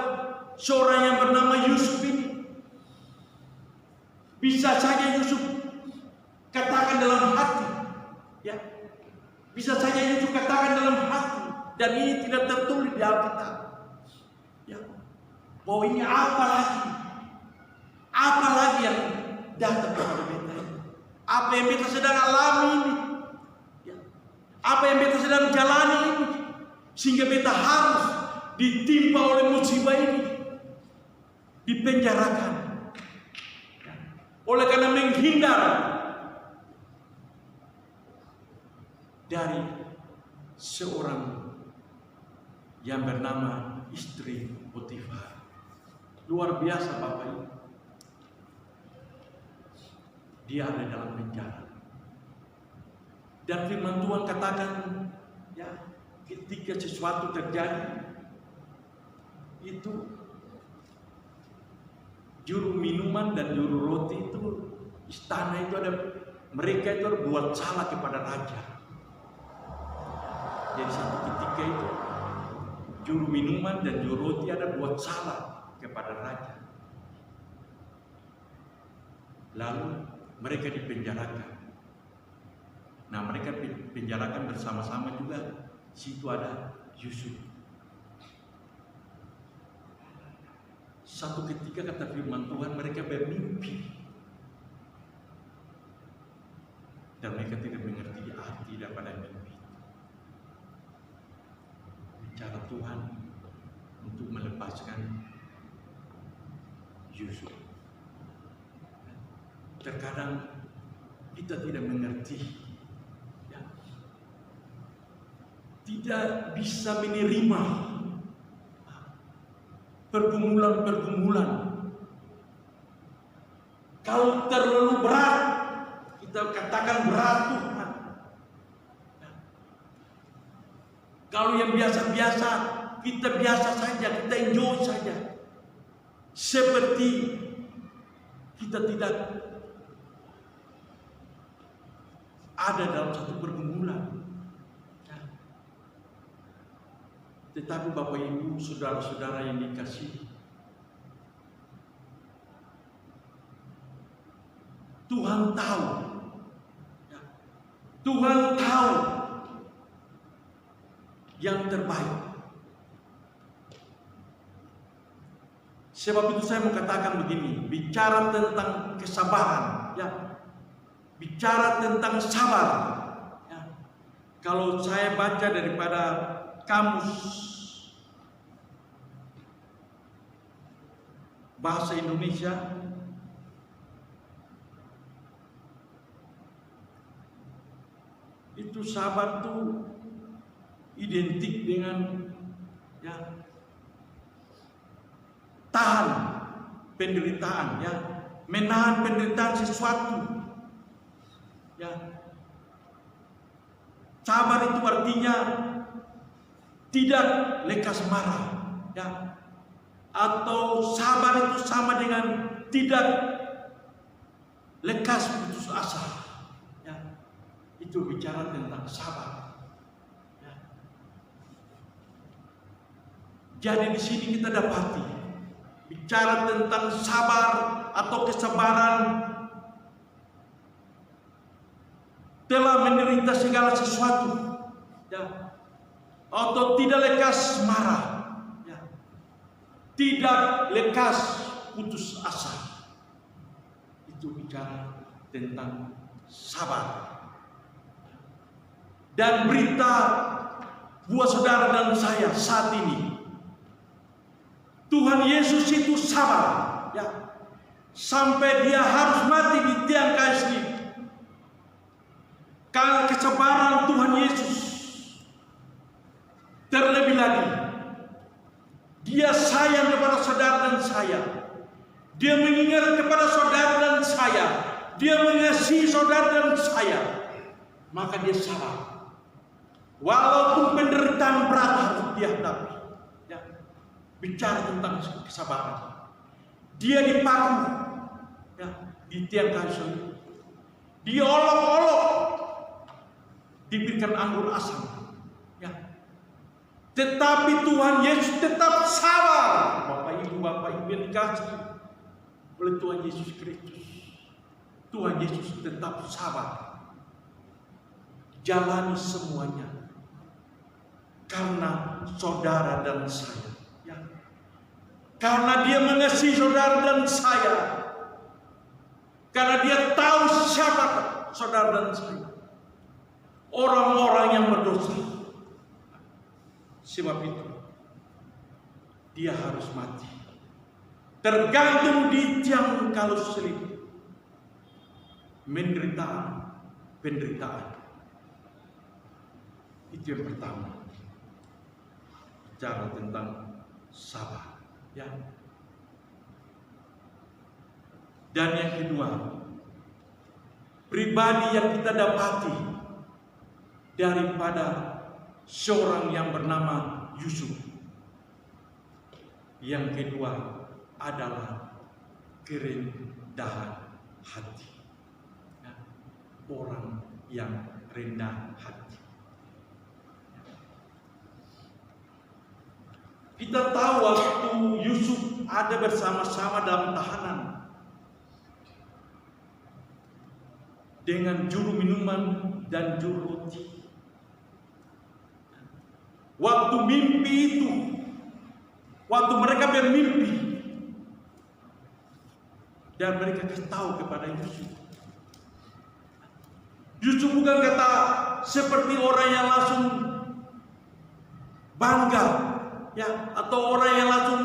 seorang yang bernama Yusuf ini. Bisa saja Yusuf katakan dalam hati, ya, bisa saja Yusuf katakan dalam hati, dan ini tidak tertulis di Alkitab, ya, bahwa ini apa lagi yang datang kepada beta ini, apa yang beta sedang alami ini, ya, apa yang beta sedang jalani ini, sehingga beta harus ditimpa oleh musibah ini, dipenjarakan, ya, oleh karena menghindar dari seorang yang bernama istri Potifar. Luar biasa Bapak Ibu. Dia ada dalam penjara. Dan firman Tuhan katakan, ya, ketika sesuatu terjadi, itu juru minuman dan juru roti itu, istana itu ada, mereka itu buat salah kepada raja. Jadi satu ketika itu juru minuman dan juru roti ada buat salah kepada raja. Lalu mereka dipenjarakan. Nah, mereka penjarakan bersama-sama juga. Situ ada Yusuf. Satu ketika kata firman Tuhan, mereka bermimpi. Dan mereka tidak mengerti arti daripada mimpi. Cara Tuhan untuk melepaskan Yusuf. Terkadang kita tidak mengerti, ya, tidak bisa menerima pergumulan-pergumulan. Kalau terlalu berat, kita katakan berat Tuhan. Kalau yang biasa-biasa, kita biasa saja, kita enjoy saja. Seperti kita tidak ada dalam satu pergumulan. Tetapi Bapak Ibu, saudara-saudara yang dikasihi, Tuhan tahu. Tuhan tahu yang terbaik. Sebab itu saya mau katakan begini, bicara tentang kesabaran, ya, bicara tentang sabar, ya. Kalau saya baca daripada kamus bahasa Indonesia, itu sabar tuh identik dengan, ya, tahan penderitaan, ya, menahan penderitaan sesuatu, ya. Sabar itu artinya tidak lekas marah, ya, atau sabar itu sama dengan tidak lekas putus asa, ya. Itu bicara tentang sabar. Jadi di sini kita dapati bicara tentang sabar atau kesabaran, telah menderita segala sesuatu, ya, atau tidak lekas marah, ya, tidak lekas putus asa. Itu bicara tentang sabar. Dan berita buat saudara dan saya saat ini. Tuhan Yesus itu sabar, ya, sampai dia harus mati di tiang kayu salib. Karena kesabaran Tuhan Yesus, terlebih lagi, dia sayang kepada saudara dan saya. Dia mengingat kepada saudara dan saya. Dia mengasihi saudara dan saya. Maka dia sabar. Walaupun penderitaan berat harus dihadapi. Ya. Bicara tentang kesabaran. Dia dipaku, ya, di tiang kayu salib. Diolok-olok, diberikan anggur asam. Ya. Tetapi Tuhan Yesus tetap sabar. Bapak Ibu yang dikasihi oleh Tuhan Yesus Kristus. Tuhan Yesus tetap sabar. Jalani semuanya. Karena saudara dan saya. Ya. Karena dia mengasihi saudara dan saya. Karena dia tahu siapa saudara dan saya. Orang-orang yang berdosa. Sebab itu dia harus mati. Tergantung di tiang kayu salib. Penderitaan. Itu yang pertama. Bicara tentang sabar, ya. Dan yang kedua, pribadi yang kita dapati daripada seorang yang bernama Yusuf. Yang kedua adalah kerendahan hati. Ya, orang yang rendah hati. Kita tahu waktu Yusuf ada bersama-sama dalam tahanan dengan juru minuman dan juru roti. Waktu mimpi itu, waktu mereka bermimpi dan mereka kasih tahu kepada Yusuf. Yusuf bukan kata seperti orang yang langsung bangga, ya, atau orang yang langsung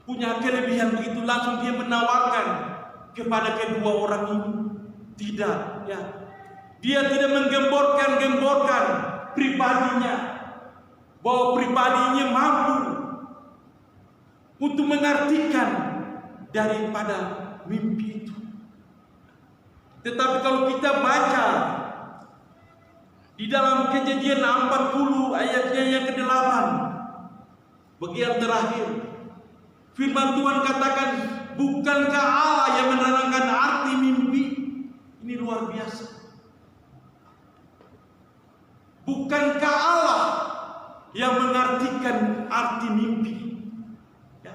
punya kelebihan begitu langsung dia menawarkan kepada kedua orang ini. Tidak, ya. Dia tidak menggemborkan pribadinya, bahwa pribadinya mampu untuk mengartikan daripada mimpi itu. Tetapi kalau kita baca di dalam Kejadian 40 ayatnya yang ke-8, bagian terakhir, firman Tuhan katakan, bukankah Allah yang menerangkan arti mimpi? Ini luar biasa. Bukankah Allah yang mengartikan arti mimpi? Ya.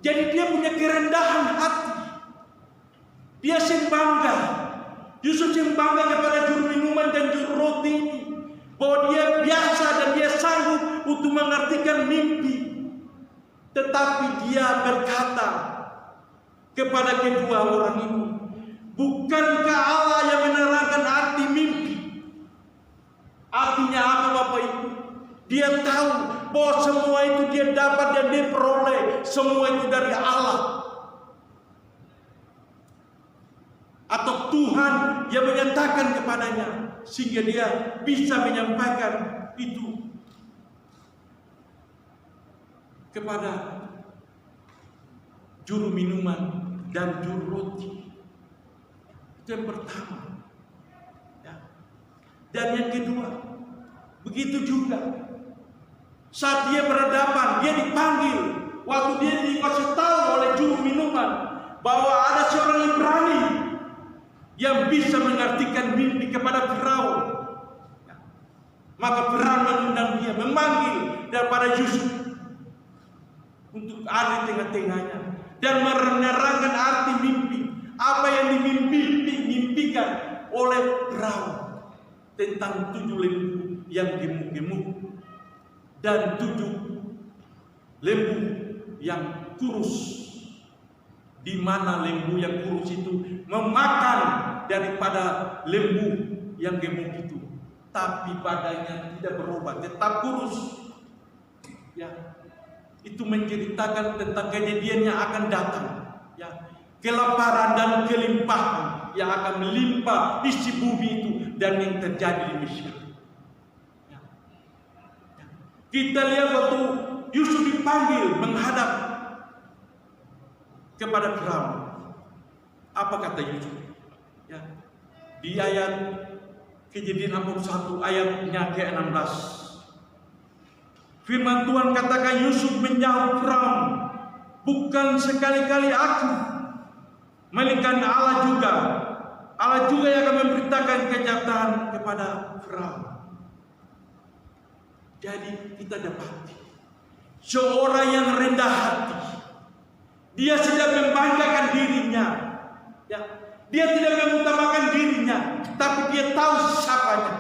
Jadi dia punya kerendahan hati. Dia bangga. Yusuf bangga kepada juru minuman dan juru roti ini, bahwa dia biasa dan dia sanggup untuk mengartikan mimpi. Tetapi dia berkata kepada kedua orang ini, bukankah Allah yang menerangkan arti mimpi? Artinya apa Bapak Ibu? Dia tahu bahwa semua itu dia dapat dan dia peroleh semua itu dari Allah. Atau Tuhan yang menyatakan kepadanya, sehingga dia bisa menyampaikan itu kepada juru minuman dan juru roti. Itu yang pertama. Ya. Dan yang kedua, begitu juga saat dia berhadapan, dia dipanggil. Waktu dia dikasih tahu oleh juru minuman bahwa ada seorang yang berani, yang bisa mengartikan mimpi kepada Firaun. Ya. Maka Firaun mengundang dia, memanggil daripada Yusuf untuk ada di tengah-tengahnya dan menerangkan arti mimpi, apa yang dimimpikan oleh Firaun tentang 7 lembu yang gemuk-gemuk dan 7 lembu yang kurus, di mana lembu yang kurus itu memakan daripada lembu yang gemuk itu. tapi badannya tidak berubah, tetap kurus. Ya, itu menceritakan tentang kejadian yang akan datang. Ya, kelaparan dan kelimpahan yang akan melimpah isi bumi itu dan yang terjadi di Mesir. Ya. Ya. Kita lihat waktu Yusuf dipanggil menghadap kepada Firaun. Apa kata Yusuf? Ya. Di ayat Kejadian 41 ayatnya ke-16. Firman Tuhan katakan, Yusuf menjawab Firaun, bukan sekali-kali aku, melainkan Allah juga. Allah juga yang akan memberitakan kenyataan kepada Firaun. Jadi kita dapati seorang yang rendah hati. Dia sedang membanggakan dirinya. Ya. Dia tidak mengutamakan dirinya, tapi dia tahu siapanya,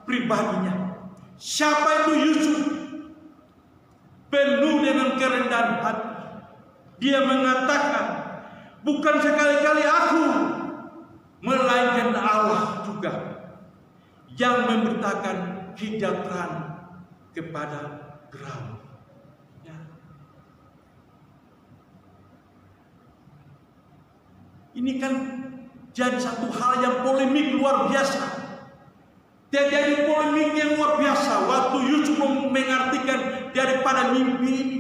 pribadinya. Siapa itu Yusuf? Penuh dengan kerendahan hati. Dia mengatakan, bukan sekali-kali aku, melainkan Allah juga yang memberitakan kejahteraan kepada Firaun. Ya. Ini kan jadi satu hal yang polemik luar biasa. Terjadi polemik yang luar biasa waktu Yusuf mengartikan daripada mimpi ini.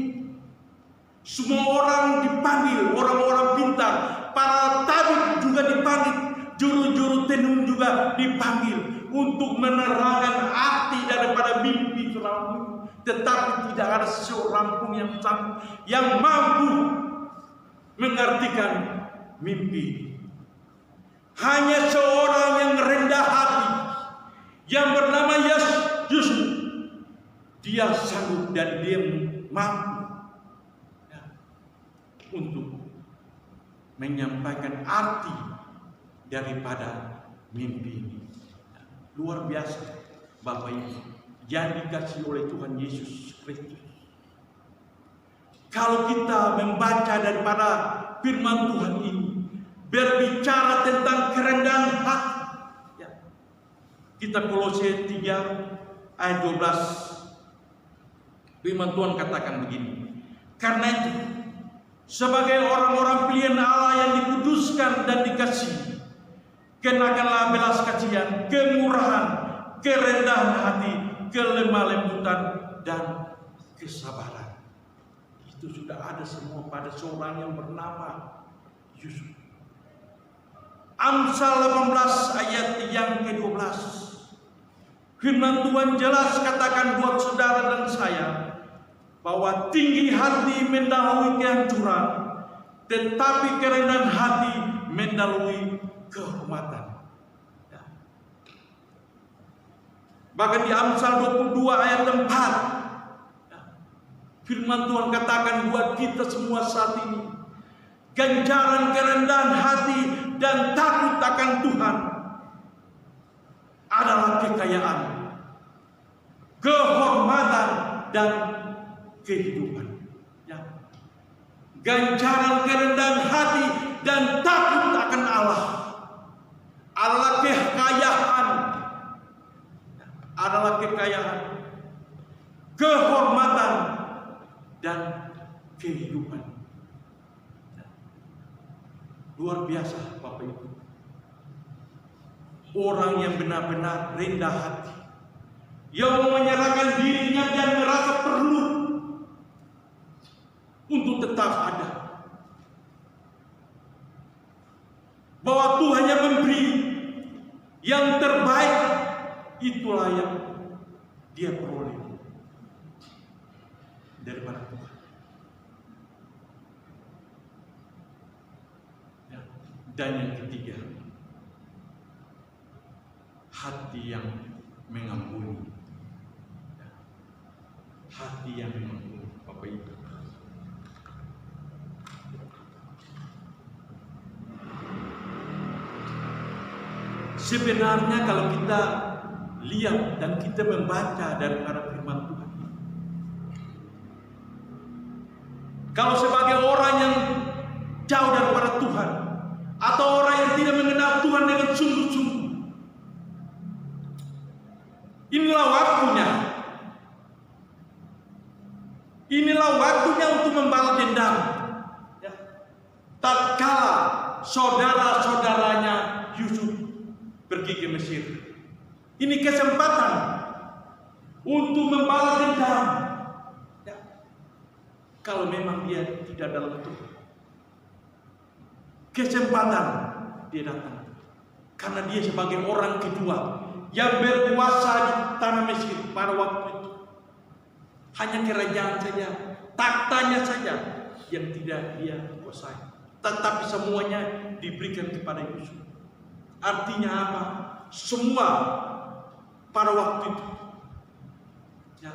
Semua orang dipanggil, orang-orang pintar, para tabib juga dipanggil, juru-juru tenung juga dipanggil untuk menerangkan arti daripada mimpi Firaun. Tetapi tidak ada seorang pun yang mampu mengartikan mimpi. Hanya seorang yang rendah hati yang bernama Yusuf, dia sanggup dan dia mampu untuk menyampaikan arti daripada mimpi ini. Luar biasa Bapak Ibu yang dikasih oleh Tuhan Yesus Kristus. Kalau kita membaca daripada firman Tuhan ini berbicara tentang kerendahan hati, ya. Kita Kolose 3 ayat 12, firman Tuhan katakan begini, karena itu sebagai orang-orang pilihan Allah yang dikuduskan dan dikasihi, kenakanlah belas kasihan, kemurahan, kerendahan hati, kelemah lembutan, dan kesabaran. Itu sudah ada semua pada seorang yang bernama Yusuf. Amsal 18 ayat yang ke-12. Firman Tuhan jelas katakan buat saudara dan saya bahwa tinggi hati mendahului kehancuran, tetapi kerendahan hati mendahului kehormatan. Ya. Bahkan di Amsal 22 ayat 4, ya, firman Tuhan katakan buat kita semua saat ini, ganjaran kerendahan hati dan takut akan Tuhan adalah kekayaan, kehormatan, dan kehidupan. Ya. Ganjaran kerendahan hati dan takut akan Allah adalah kekayaan, kehormatan, dan kehidupan. Luar biasa Bapak Ibu. Orang yang benar-benar rendah hati, yang menyerahkan dirinya dan merasa perlu untuk tetap ada, bahwa Tuhan yang memberi yang terbaik, itulah yang dia peroleh daripada Tuhan. Dan yang ketiga, hati yang mengampuni. Hati yang mengampuni, Bapak Ibu. Sebenarnya kalau kita lihat dan kita membaca daripada firman Tuhan, kalau sebagai orang yang jauh daripada Tuhan, atau orang yang tidak mengenal Tuhan dengan sungguh-sungguh, Inilah waktunya. Inilah waktunya untuk membalas dendam. Ya. Tatkala saudara-saudaranya Yusuf pergi ke Mesir, ini kesempatan untuk membalas dendam. Ya. Kalau memang dia tidak dalam Tuhan, kesempatan dia datang. Karena dia sebagai orang kedua yang berkuasa di tanah Mesir pada waktu itu. Hanya kerajaan saja, taktanya saja yang tidak dia kuasai. Tetapi semuanya diberikan kepada Yusuf. Artinya apa? Semua pada waktu itu. Ya,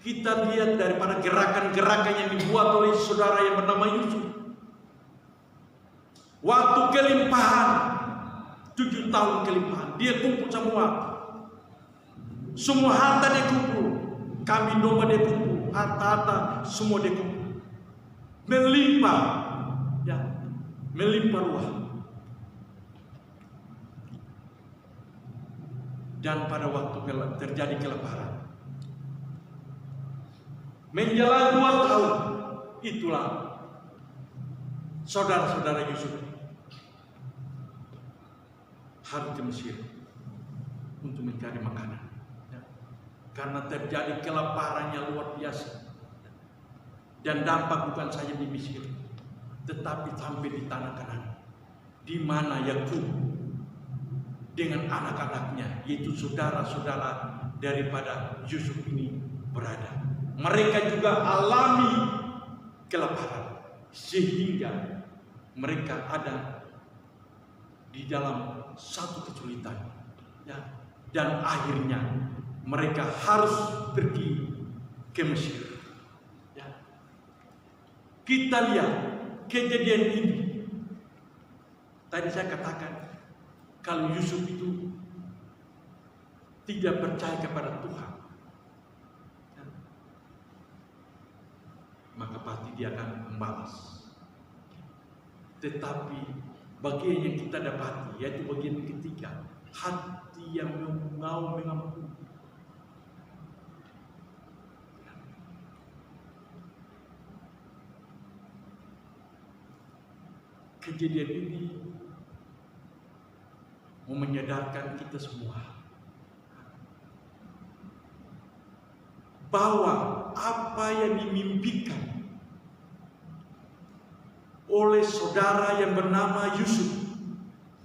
kita lihat daripada gerakan-gerakan yang dibuat oleh saudara yang bernama Yusuf. Waktu kelimpahan, 7 tahun kelimpahan, dia kumpul semua harta dia kumpul, kambing domba dia kumpul, harta semua dia kumpul, melimpah, ya, melimpah ruah. Dan pada waktu terjadi kelaparan, menjelang 2 tahun, itulah saudara-saudara Yusuf harus ke Mesir untuk mencari makanan, ya. Karena terjadi kelaparan yang luar biasa, dan dampak bukan saja di Mesir, tetapi sampai di tanah Kanaan, di mana Yakub dengan anak-anaknya, yaitu saudara-saudara daripada Yusuf ini berada. Mereka juga alami kelaparan, sehingga mereka ada di dalam satu kesulitan, ya. Dan akhirnya mereka harus pergi ke Mesir, ya. Kita lihat kejadian ini. Tadi saya katakan, kalau Yusuf itu tidak percaya kepada Tuhan, ya, maka pasti dia akan membalas. Tetapi bagian yang kita dapati, yaitu bagian ketiga, hati yang mau mengampuni. Kejadian ini mau menyadarkan kita semua bahwa apa yang dimimpikan oleh saudara yang bernama Yusuf,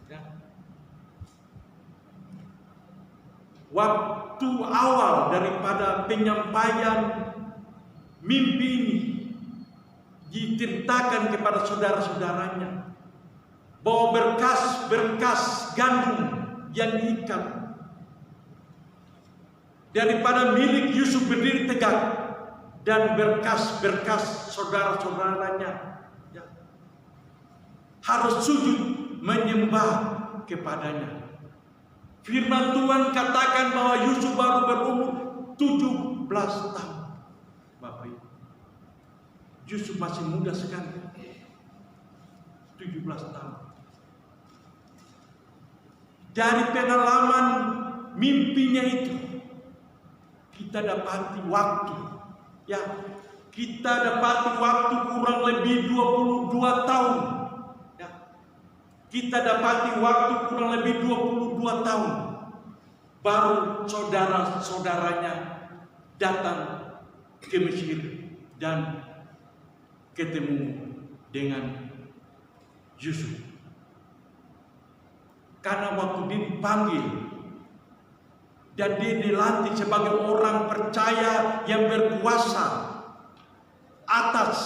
ya, waktu awal daripada penyampaian mimpi ini diceritakan kepada saudara-saudaranya bahwa berkas-berkas gandum yang diikat daripada milik Yusuf berdiri tegak, dan berkas-berkas saudara-saudaranya harus sujud menyembah kepadanya. Firman Tuhan katakan bahwa Yusuf baru berumur 17 tahun. Bapak Ibu, Yusuf masih muda sekali, 17 tahun. Dari pengalaman mimpinya itu, kita dapati waktu, ya, kita dapati waktu kurang lebih 22 tahun. Kita dapati waktu kurang lebih 22 tahun baru saudara-saudaranya datang ke Mesir dan ketemu dengan Yusuf. Karena waktu dia dipanggil dan dia dilantik sebagai orang percaya yang berkuasa atas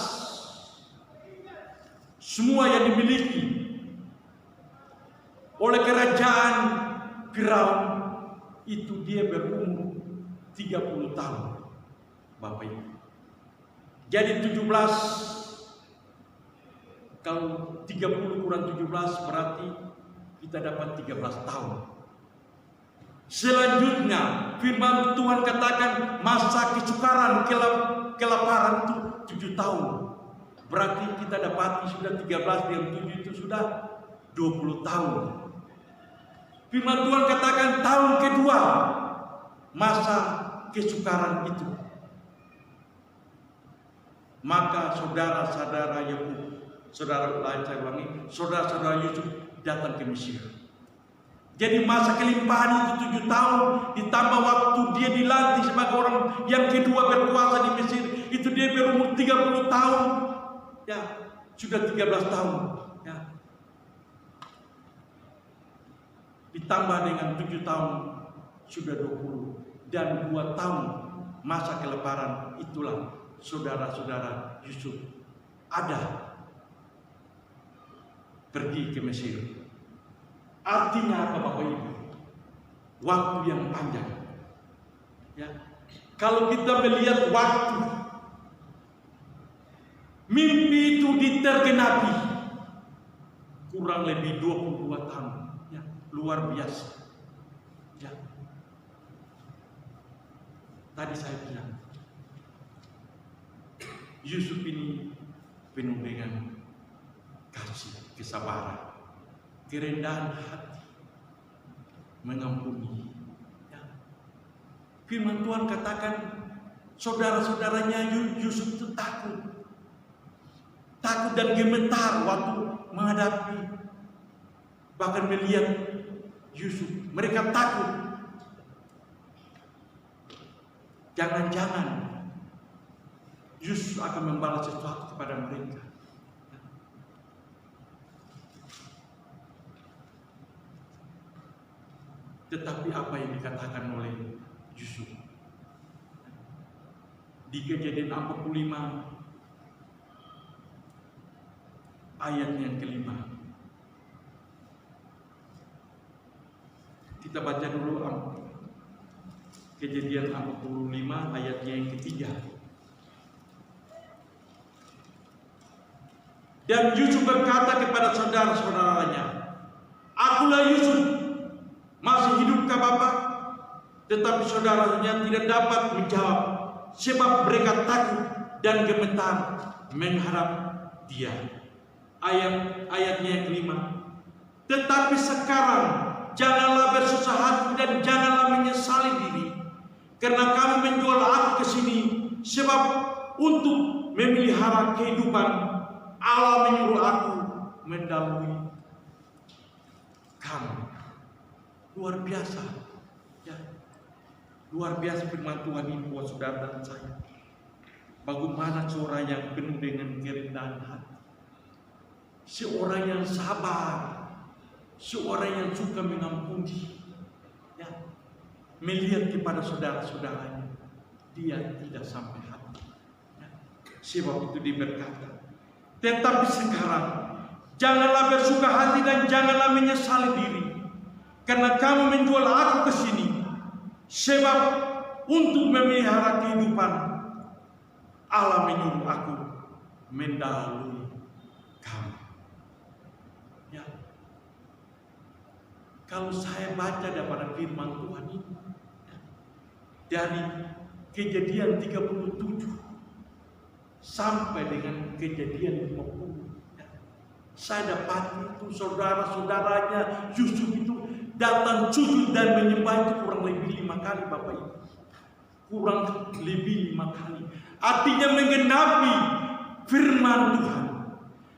semua yang dimiliki oleh kerajaan Firaun, itu dia berumur 30 tahun, Bapak Ibu. Jadi 17, kalau 30 kurang 17 berarti kita dapat 13 tahun. Selanjutnya firman Tuhan katakan masa kesukaran, kelaparan itu 7 tahun. Berarti kita dapati sudah 13 dan 7 itu sudah 20 tahun. Firman Tuhan katakan tahun kedua masa kesukaran itu, maka saudara-saudara Yakub, saudara-saudara Yusuf datang ke Mesir. Jadi masa kelimpahan itu 7 tahun, ditambah waktu dia dilantik sebagai orang yang kedua berkuasa di Mesir, itu dia berumur 30 tahun. Ya, sudah 13 tahun. Ya. Ditambah dengan 7 tahun, sudah 20. Dan 2 tahun masa kelaparan, itulah saudara-saudara Yusuf ada pergi ke Mesir. Artinya apa Bapak Ibu? Waktu yang panjang. Ya. Kalau kita melihat waktu, mimpi itu ditergenapi kurang lebih 22 tahun. Ya, luar biasa. Ya. Tadi saya bilang, Yusuf ini penuh dengan kasih, kesabaran, kerendahan hati, mengampuni. Ya. Firman Tuhan katakan, saudara-saudaranya Yusuf itu takut dan gemetar waktu menghadapi, bahkan melihat Yusuf. Mereka takut. Jangan-jangan Yusuf akan membalas sesuatu kepada mereka. Tetapi apa yang dikatakan oleh Yusuf di Kejadian 45 ayat yang ke-5. Kita baca dulu Kejadian 45 ayatnya yang ke-3. Dan Yusuf berkata kepada saudara-saudaranya, "Akulah Yusuf, masih hidupkah Bapak?" Tetapi saudaranya tidak dapat menjawab, sebab mereka takut dan gemetar menghadap dia. Ayatnya yang ke-5. Tetapi sekarang janganlah bersusah hati dan janganlah menyesali diri, karena kamu menjual aku ke sini, sebab untuk memelihara kehidupan Allah menyuruh aku mendahului kamu. Luar biasa, ya. Luar biasa firman Tuhan ini buat saudara dan saya. Bagaimana seorang yang penuh dengan kerendahan hati, seorang yang sabar, seorang yang suka mengampuni, ya. Melihat kepada saudara-saudaranya, dia tidak sampai hati. Ya. Sebab itu dia berkata, tetapi sekarang janganlah bersuka hati dan janganlah menyesali diri, karena kamu menjual aku ke sini, sebab untuk memelihara kehidupan Allah menyuruh aku mendahului kamu. Ya. Kalau saya baca daripada firman Tuhan ini, dari Kejadian 37 sampai dengan Kejadian 50, saya dapat itu saudara-saudaranya Yusuf itu datang sujud dan menyembah itu kurang lebih 5 kali Bapak Ibu. Kurang lebih 5 kali. Artinya menggenapi firman Tuhan,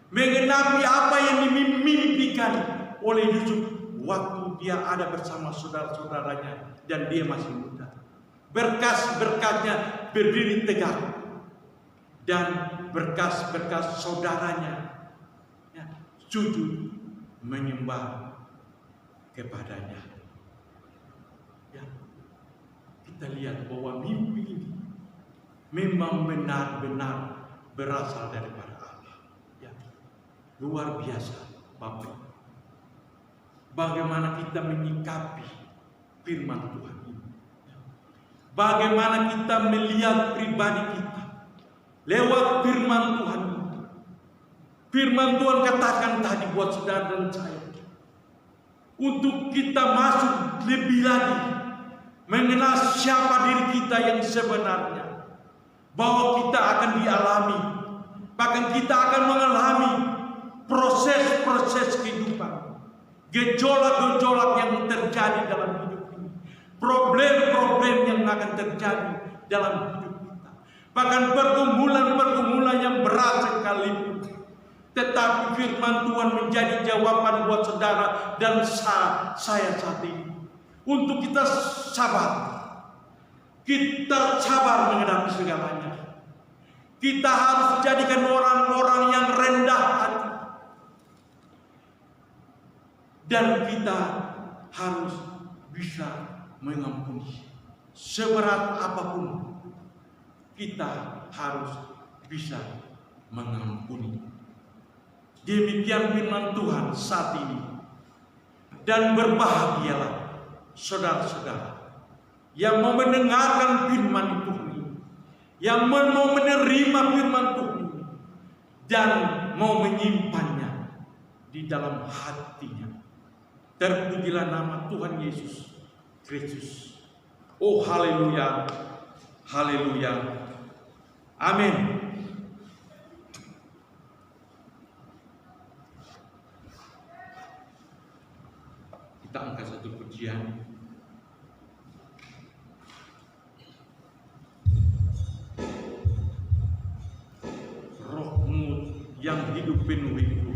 menggenapi apa yang dimimpikan oleh Yusuf waktu dia ada bersama saudara-saudaranya dan dia masih muda. Berkas-berkasnya berdiri tegak, dan berkas-berkas saudaranya ya, sujud menyembah kepadanya. Ya, kita lihat bahwa mimpi ini memang benar-benar berasal daripada Allah. Ya, luar biasa, Bapak. Bagaimana kita menyikapi firman Tuhan ini? Bagaimana kita melihat pribadi kita lewat firman Tuhan itu? Firman Tuhan katakan tadi buat saudara dan saya, untuk kita masuk lebih lagi mengenal siapa diri kita yang sebenarnya, bahwa kita akan dialami, bahkan kita akan mengalami proses-proses kehidupan, gejolak-gejolak yang terjadi dalam hidup ini, problem-problem yang akan terjadi dalam hidup kita. Bahkan pergumulan-pergumulan yang berat sekalipun, tetapi firman Tuhan menjadi jawaban buat saudara dan saya saat ini. Untuk kita sabar. Kita sabar menghadapi segalanya. Kita harus jadikan orang-orang yang rendah hati. Dan kita harus bisa mengampuni. Seberat apapun, kita harus bisa mengampuni. Demikian firman Tuhan saat ini. Dan berbahagialah saudara-saudara yang mau mendengarkan firman Tuhan ini, yang mau menerima firman Tuhan ini, dan mau menyimpannya di dalam hatinya. Terpujilah nama Tuhan Yesus Kristus. Oh haleluya, haleluya, amin. Kita angkat satu pujian. Rohmu yang hidup penuh itu.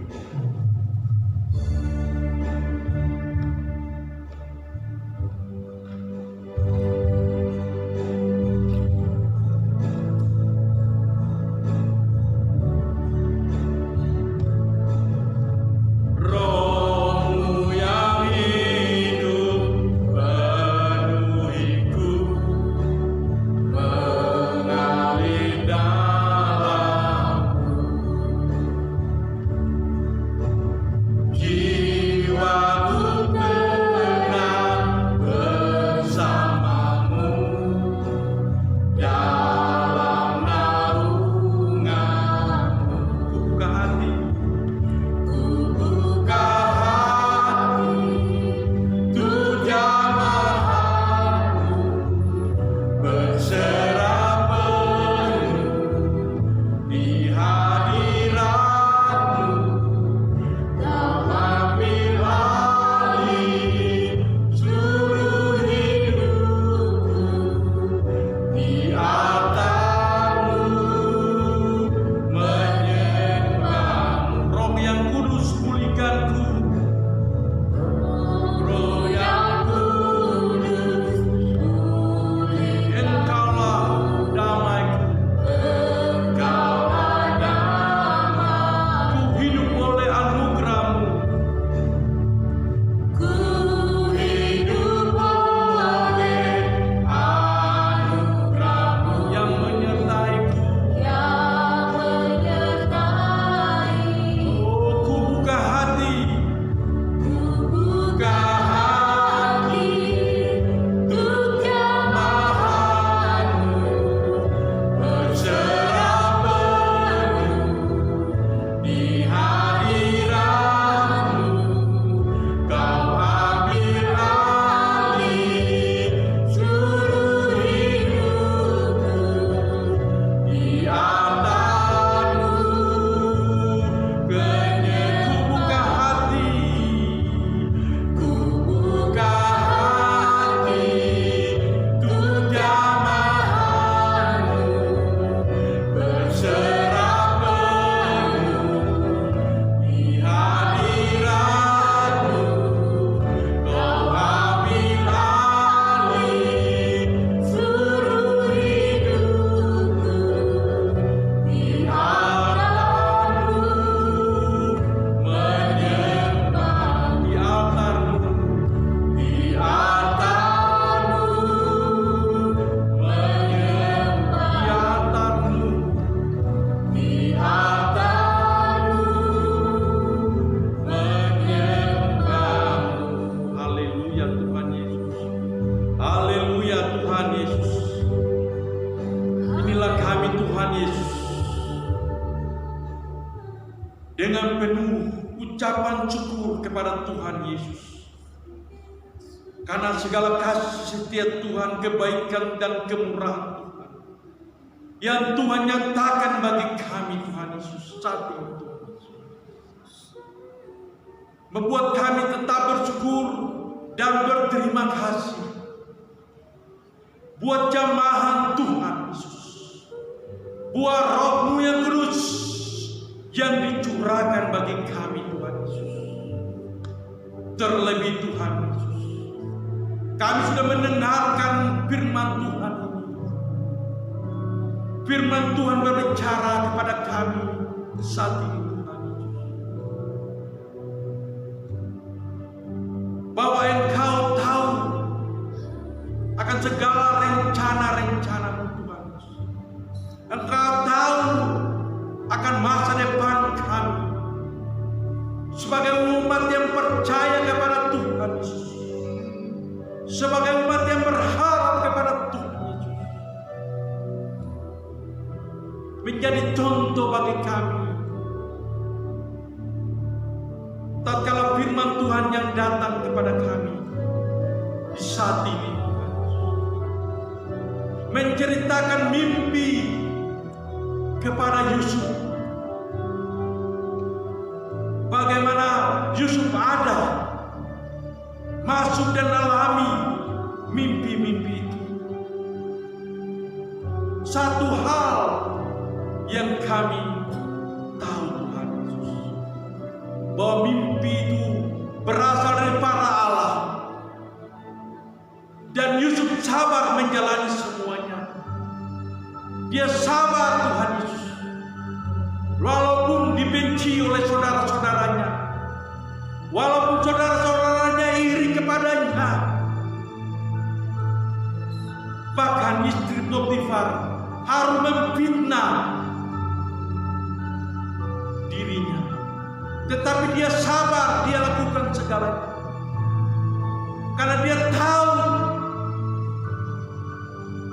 dengan penuh ucapan syukur kepada Tuhan Yesus. Karena segala kasih setia Tuhan, kebaikan dan kemurahan Tuhan yang Tuhan nyatakan bagi kami, Tuhan Yesus saat ini, membuat kami tetap bersyukur dan berterima kasih. buat jamahan Tuhan Yesus, buat Roh-Mu yang kudus yang dicurahkan bagi kami Tuhan Yesus. Terlebih Tuhan Yesus, kami sudah mendengarkan firman Tuhan ini. Firman Tuhan berbicara kepada kami saat ini Tuhan Yesus, bahwa Engkau tahu akan segala rencana-rencana-Mu Tuhan Yesus. Engkau tahu akan masa depan kami sebagai umat yang percaya kepada Tuhan Yesus, sebagai umat yang berharap kepada Tuhan Yesus, menjadi contoh bagi kami. Tatkala firman Tuhan yang datang kepada kami di saat ini, menceritakan mimpi kepada Yusuf, bagaimana Yusuf ada masuk dan alami mimpi-mimpi itu. Satu hal yang kami tahu Tuhan Yesus, bahwa mimpi itu berasal dari para Allah, dan Yusuf sabar menjalani semuanya. Dia sabar Tuhan Yesus, walaupun dibenci oleh saudara-saudaranya, walaupun saudara-saudaranya iri kepadanya, bahkan istri Potifar harus memfitnah dirinya, tetapi dia sabar, dia lakukan segalanya karena dia tahu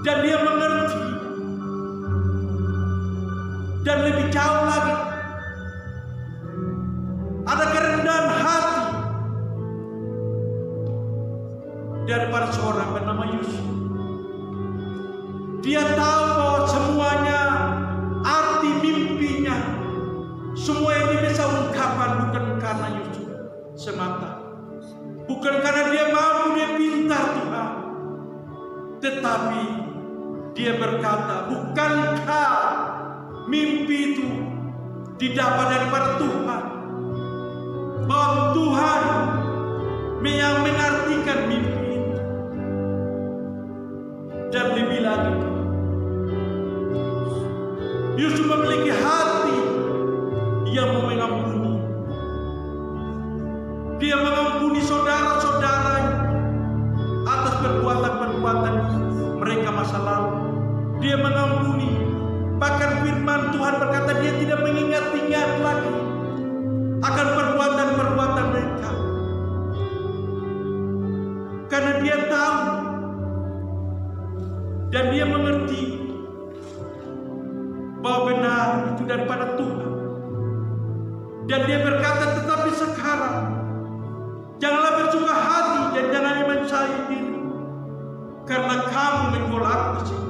dan dia mengerti. Dan lebih jauh lagi, ada kerendahan hati daripada seorang bernama Yusuf. Dia tahu bahwa semuanya, arti mimpinya, semua yang dia bisa ungkapkan bukan karena Yusuf semata, bukan karena dia mampu, dia pintar Tuhan, tetapi dia berkata, bukankah mimpi itu didapat daripada Tuhan, bahwa Tuhan yang mengartikan mimpi itu. Dan lebih lagi, Yusuf memiliki hati yang mau mengampuni. Dia mengampuni saudara-saudaranya atas perbuatan-perbuatan mereka masa lalu. Dia mengampuni. Bahkan firman Tuhan berkata dia tidak mengingat-ingat lagi akan perbuatan-perbuatan mereka, karena dia tahu dan dia mengerti bahwa benar itu daripada Tuhan. Dan dia berkata, tetapi sekarang janganlah bersuka hati dan jangan mencari diri, karena kamu menjual aku di sini.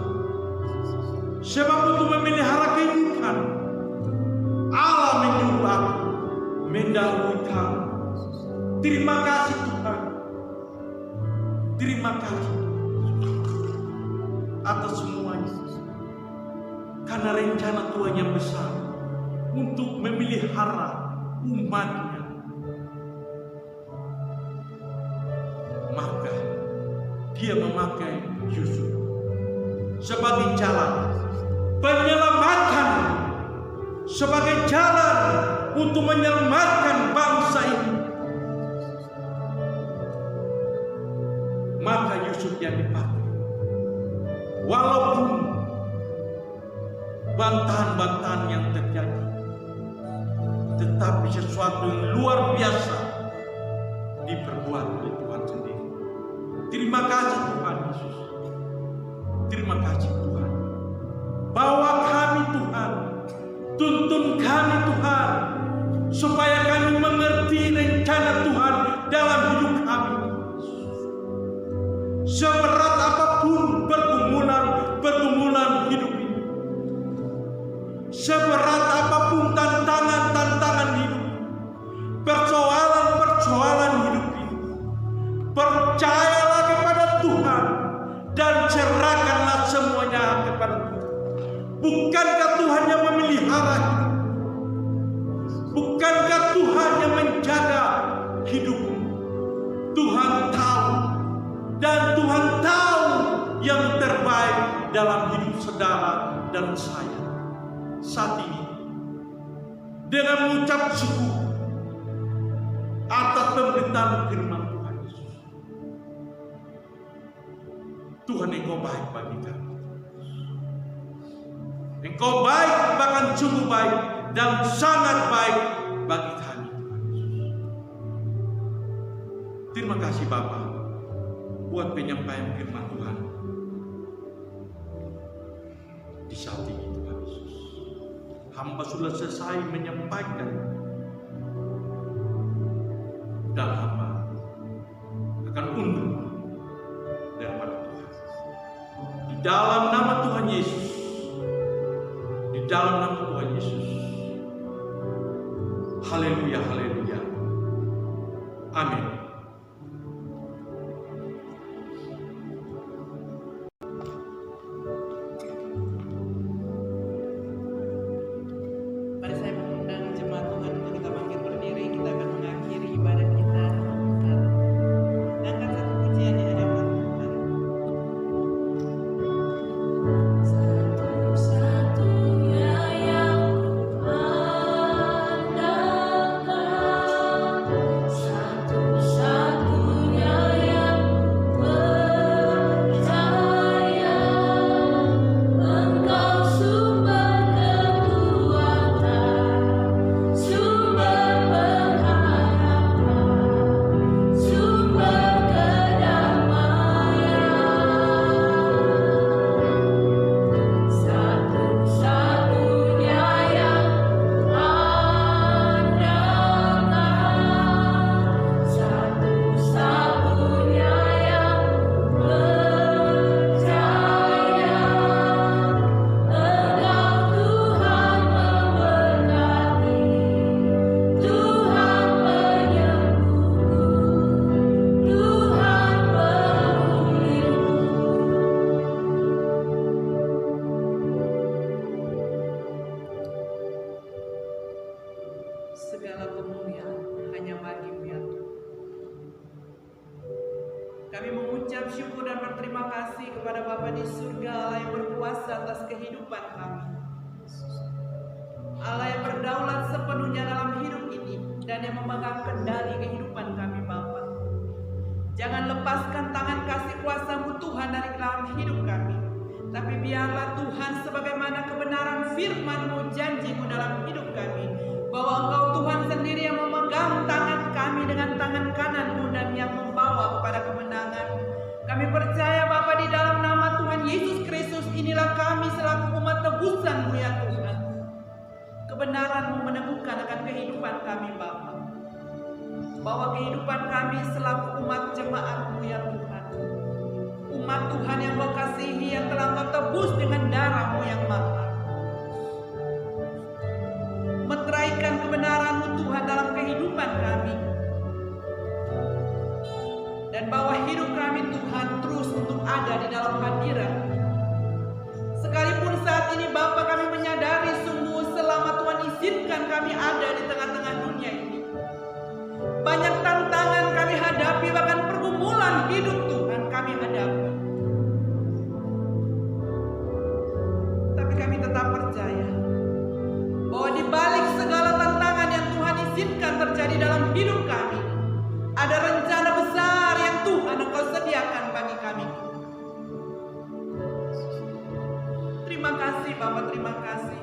Sebab untuk memelihara kehidupan, Allah menyuruh aku mendahului kamu. Terima kasih Tuhan. Terima kasih atas semuanya. Karena rencana Tuhan yang besar untuk memelihara umatnya, maka dia memakai Yusuf sebagai jalan penyelamatkan, sebagai jalan untuk menyelamatkan bangsa ini. Maka Yusuf yang dipakai, walaupun bantahan-bantahan yang terjadi, tetapi sesuatu yang luar biasa diperbuat oleh Tuhan sendiri. Terima kasih Tuhan Yesus. Terima kasih Tuhan. Bawa kami Tuhan, tuntun kami Tuhan, supaya kami mengerti rencana Tuhan dalam hidup kami. Seberat apapun pergumulan hidup ini, seberat apapun tantangan hidup, persoalan hidup ini, percayalah kepada Tuhan dan serahkan kami. Bukankah Tuhan yang memelihara hidup? Bukankah Tuhan yang menjaga hidupmu? Tuhan tahu, dan Tuhan tahu yang terbaik dalam hidup saudara dan saya. Saat ini, dengan mengucap syukur atas pemberitaan firman Tuhan Yesus. Tuhan, Engkau baik bagi kami. Engkau baik, bahkan sungguh baik dan sangat baik bagi kami. Terima kasih Bapa buat penyampaian firman Tuhan di saat ini, Tuhan Yesus. Hamba sudah selesai menyampaikan dan hamba akan undur daripada Tuhan. Di dalam nama Tuhan Yesus, di dalam nama Tuhan Yesus. Haleluya, haleluya. Amin. Mari saya mengundang jemaat Tuhan untuk kita bangkit berdiri. Kita akan mengakhiri ibadah kita. Angkat satu pujian di hadapan Tuhan. Satu-satunya yang andalkan, satu-satunya yang percaya, Engkau sumber kekuatan, sumber pengharapan, sumber kedamaian. Satu-satunya yang andalkan, satu-satunya yang percaya, Engkau Tuhan memberkati, Tuhan penyembuhku, Tuhan Segala kemuliaan hanya bagi-Mu ya Tuhan. Kami mengucap syukur dan berterima kasih kepada Bapa di surga, Allah yang berkuasa atas kehidupan kami. Allah yang berdaulat sepenuhnya dalam hidup ini dan yang memegang kendali kehidupan kami Bapa. Jangan lepaskan tangan kasih kuasa-Mu Tuhan dari dalam hidup kami. Tapi biarlah Tuhan sebagaimana kebenaran firman-Mu, janji-Mu dalam hidup kami, bahwa Engkau Tuhan sendiri yang memegang tangan kami dengan tangan kanan-Mu dan yang membawa kepada kemenangan. Kami percaya Bapa di dalam nama Tuhan Yesus Kristus, inilah kami selaku umat tebusan-Mu ya Tuhan. Kebenaran-Mu meneguhkan akan kehidupan kami Bapa, bahwa kehidupan kami selaku umat jemaat-Mu ya Tuhan, umat Tuhan yang Kau kasihi, yang telah Kau tebus dengan darah-Mu yang mahal, meteraikan kebenaran-Mu Tuhan dalam kehidupan kami, dan bahwa hidup kami Tuhan terus untuk ada di dalam hadirat. Sekalipun saat ini Bapa kami menyadari sungguh selama Tuhan izinkan kami ada di tengah-tengah dunia ini, banyak tantangan kami hadapi, bahkan pergumulan hidup Tuhan kami hadapi. Tapi kami tetap percaya bahwa di balik segala tantangan yang Tuhan izinkan terjadi dalam hidup kami, ada rencana besar yang Tuhan Engkau sediakan bagi kami. Terima kasih Bapa, terima kasih.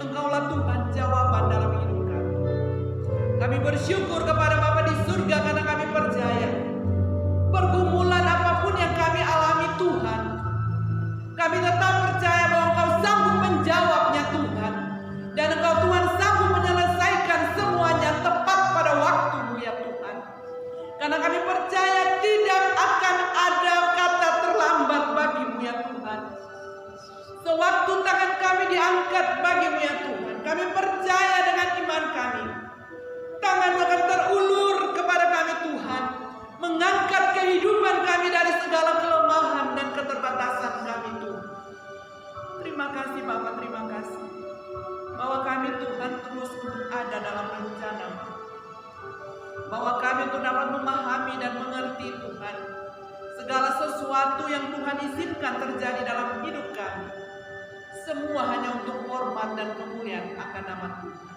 Engkaulah Tuhan jawaban dalam hidup kami. Kami bersyukur kepada Bapa di surga karena kami percaya pergumulan apapun yang kami alami Tuhan, kami tetap percaya bahwa Engkau sanggup menjawabnya Tuhan. Dan Engkau Tuhan sanggup menyelesaikan semuanya tepat pada waktu-Mu ya Tuhan. Karena kami percaya tidak akan ada kata terlambat bagi-Mu ya Tuhan. Sewaktu tangan kami diangkat bagi-Mu ya Tuhan, kami percaya dengan iman kami, tangan akan terulur kepada kami Tuhan, mengangkat kehidupan kami dari segala kelemahan dan keterbatasan kami Tuhan. sesuatu yang Tuhan izinkan terjadi dalam hidup kami, semua hanya untuk hormat dan kemuliaan akan nama Tuhan.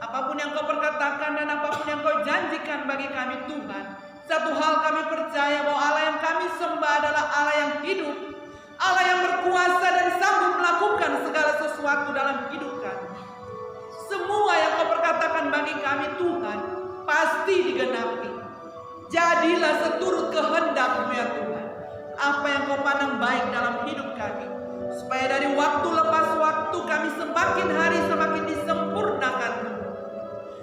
Apapun yang Kau perkatakan dan apapun yang Kau janjikan bagi kami Tuhan, satu hal kami percaya bahwa Allah yang kami sembah adalah Allah yang hidup, Allah yang berkuasa dan sanggup melakukan segala sesuatu dalam hidup kami. Semua yang Kau perkatakan bagi kami Tuhan pasti digenapi. Jadilah seturut kehendak-Mu ya Tuhan. Apa yang Kau pandang baik dalam hidup kami, supaya dari waktu lepas waktu kami semakin hari semakin disempurnakan.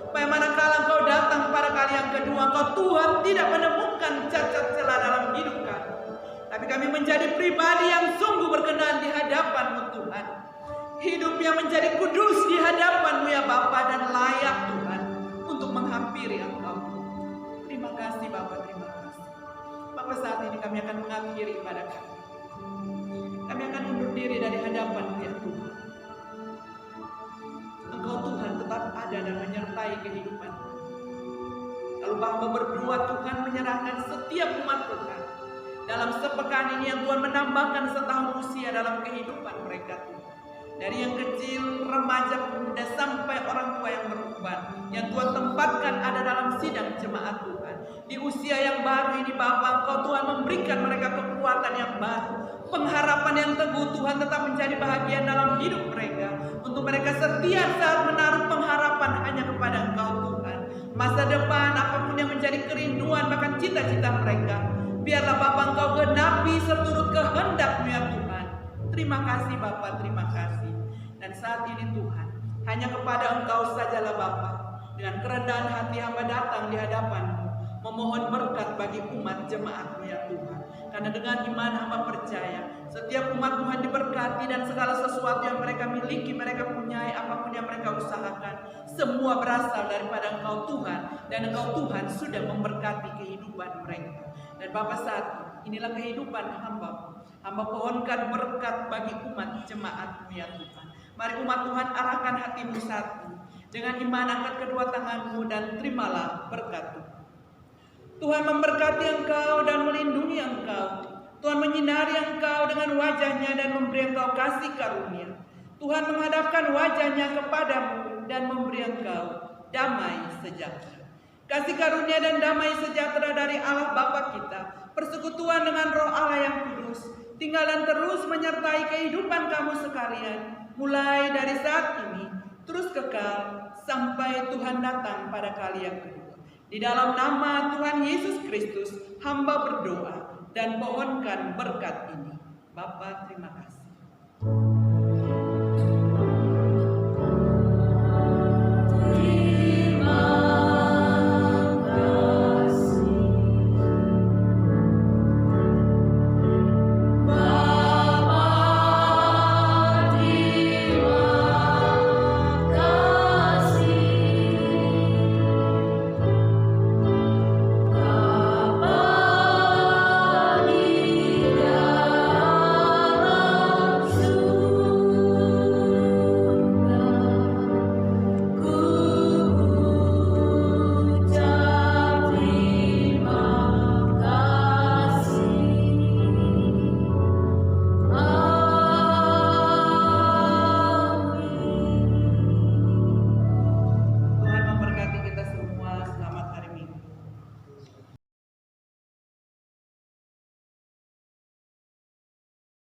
Supaya manakala Engkau datang pada kali yang kedua, Engkau Tuhan tidak menemukan cacat celah dalam hidup kami, tapi kami menjadi pribadi yang sungguh berkenan di hadapan-Mu Tuhan. Hidup yang menjadi kudus di hadapan-Mu ya Bapa, dan layak Tuhan untuk menghampiri Engkau. Terima kasih Bapa, terima kasih. Bapa, saat ini kami akan mengakhiri ibadah kami. Kami akan undur diri dari hadapan-Mu ya Tuhan. Engkau Tuhan tetap ada dan menyertai kehidupan. Lalu Bapa berdoa Tuhan menyerahkan setiap umat Tuhan dalam sepekan ini yang Tuhan menambahkan setahun usia dalam kehidupan mereka Tuhan. Dari yang kecil, remaja, pemuda sampai orang tua yang berubah, yang Tuhan tempatkan ada dalam sidang jemaat Tuhan. Di usia yang baru ini Bapa, Engkau Tuhan memberikan mereka kekuatan yang baru, pengharapan yang teguh Tuhan tetap menjadi bahagian dalam hidup mereka. Untuk mereka setia saat menaruh pengharapan hanya kepada Engkau Tuhan. Masa depan apapun yang menjadi kerinduan bahkan cita-cita mereka, biarlah Bapa Engkau genapi seturut kehendak-Mu ya Tuhan. Terima kasih Bapa, terima kasih. Dan saat ini Tuhan, hanya kepada Engkau sajalah Bapa, dengan kerendahan hati hamba datang di hadapan-Mu, memohon berkat bagi umat jemaat-Mu ya Tuhan. Karena dengan iman hamba percaya, setiap umat Tuhan diberkati dan segala sesuatu yang mereka miliki, mereka punyai, apapun yang mereka usahakan, semua berasal daripada Engkau Tuhan. Dan Engkau Tuhan sudah memberkati kehidupan mereka. Dan Bapa, saat inilah kehidupan hamba. Hamba pohonkan berkat bagi umat jemaat-Mu ya Tuhan. Mari umat Tuhan arahkan hatimu satu. Dengan iman angkat kedua tanganmu dan terimalah berkat Tuhan. Tuhan memberkati engkau dan melindungi engkau. Tuhan menyinari engkau dengan wajahnya dan memberi engkau kasih karunia. Tuhan menghadapkan wajahnya kepadamu dan memberi engkau damai sejahtera. Kasih karunia dan damai sejahtera dari Allah Bapa kita, persekutuan dengan Roh Allah yang kudus, tinggal dan terus menyertai kehidupan kamu sekalian, mulai dari saat ini, terus kekal, sampai Tuhan datang pada kali yang kedua. Di dalam nama Tuhan Yesus Kristus, hamba berdoa dan pohonkan berkat ini. Bapa, terima kasih.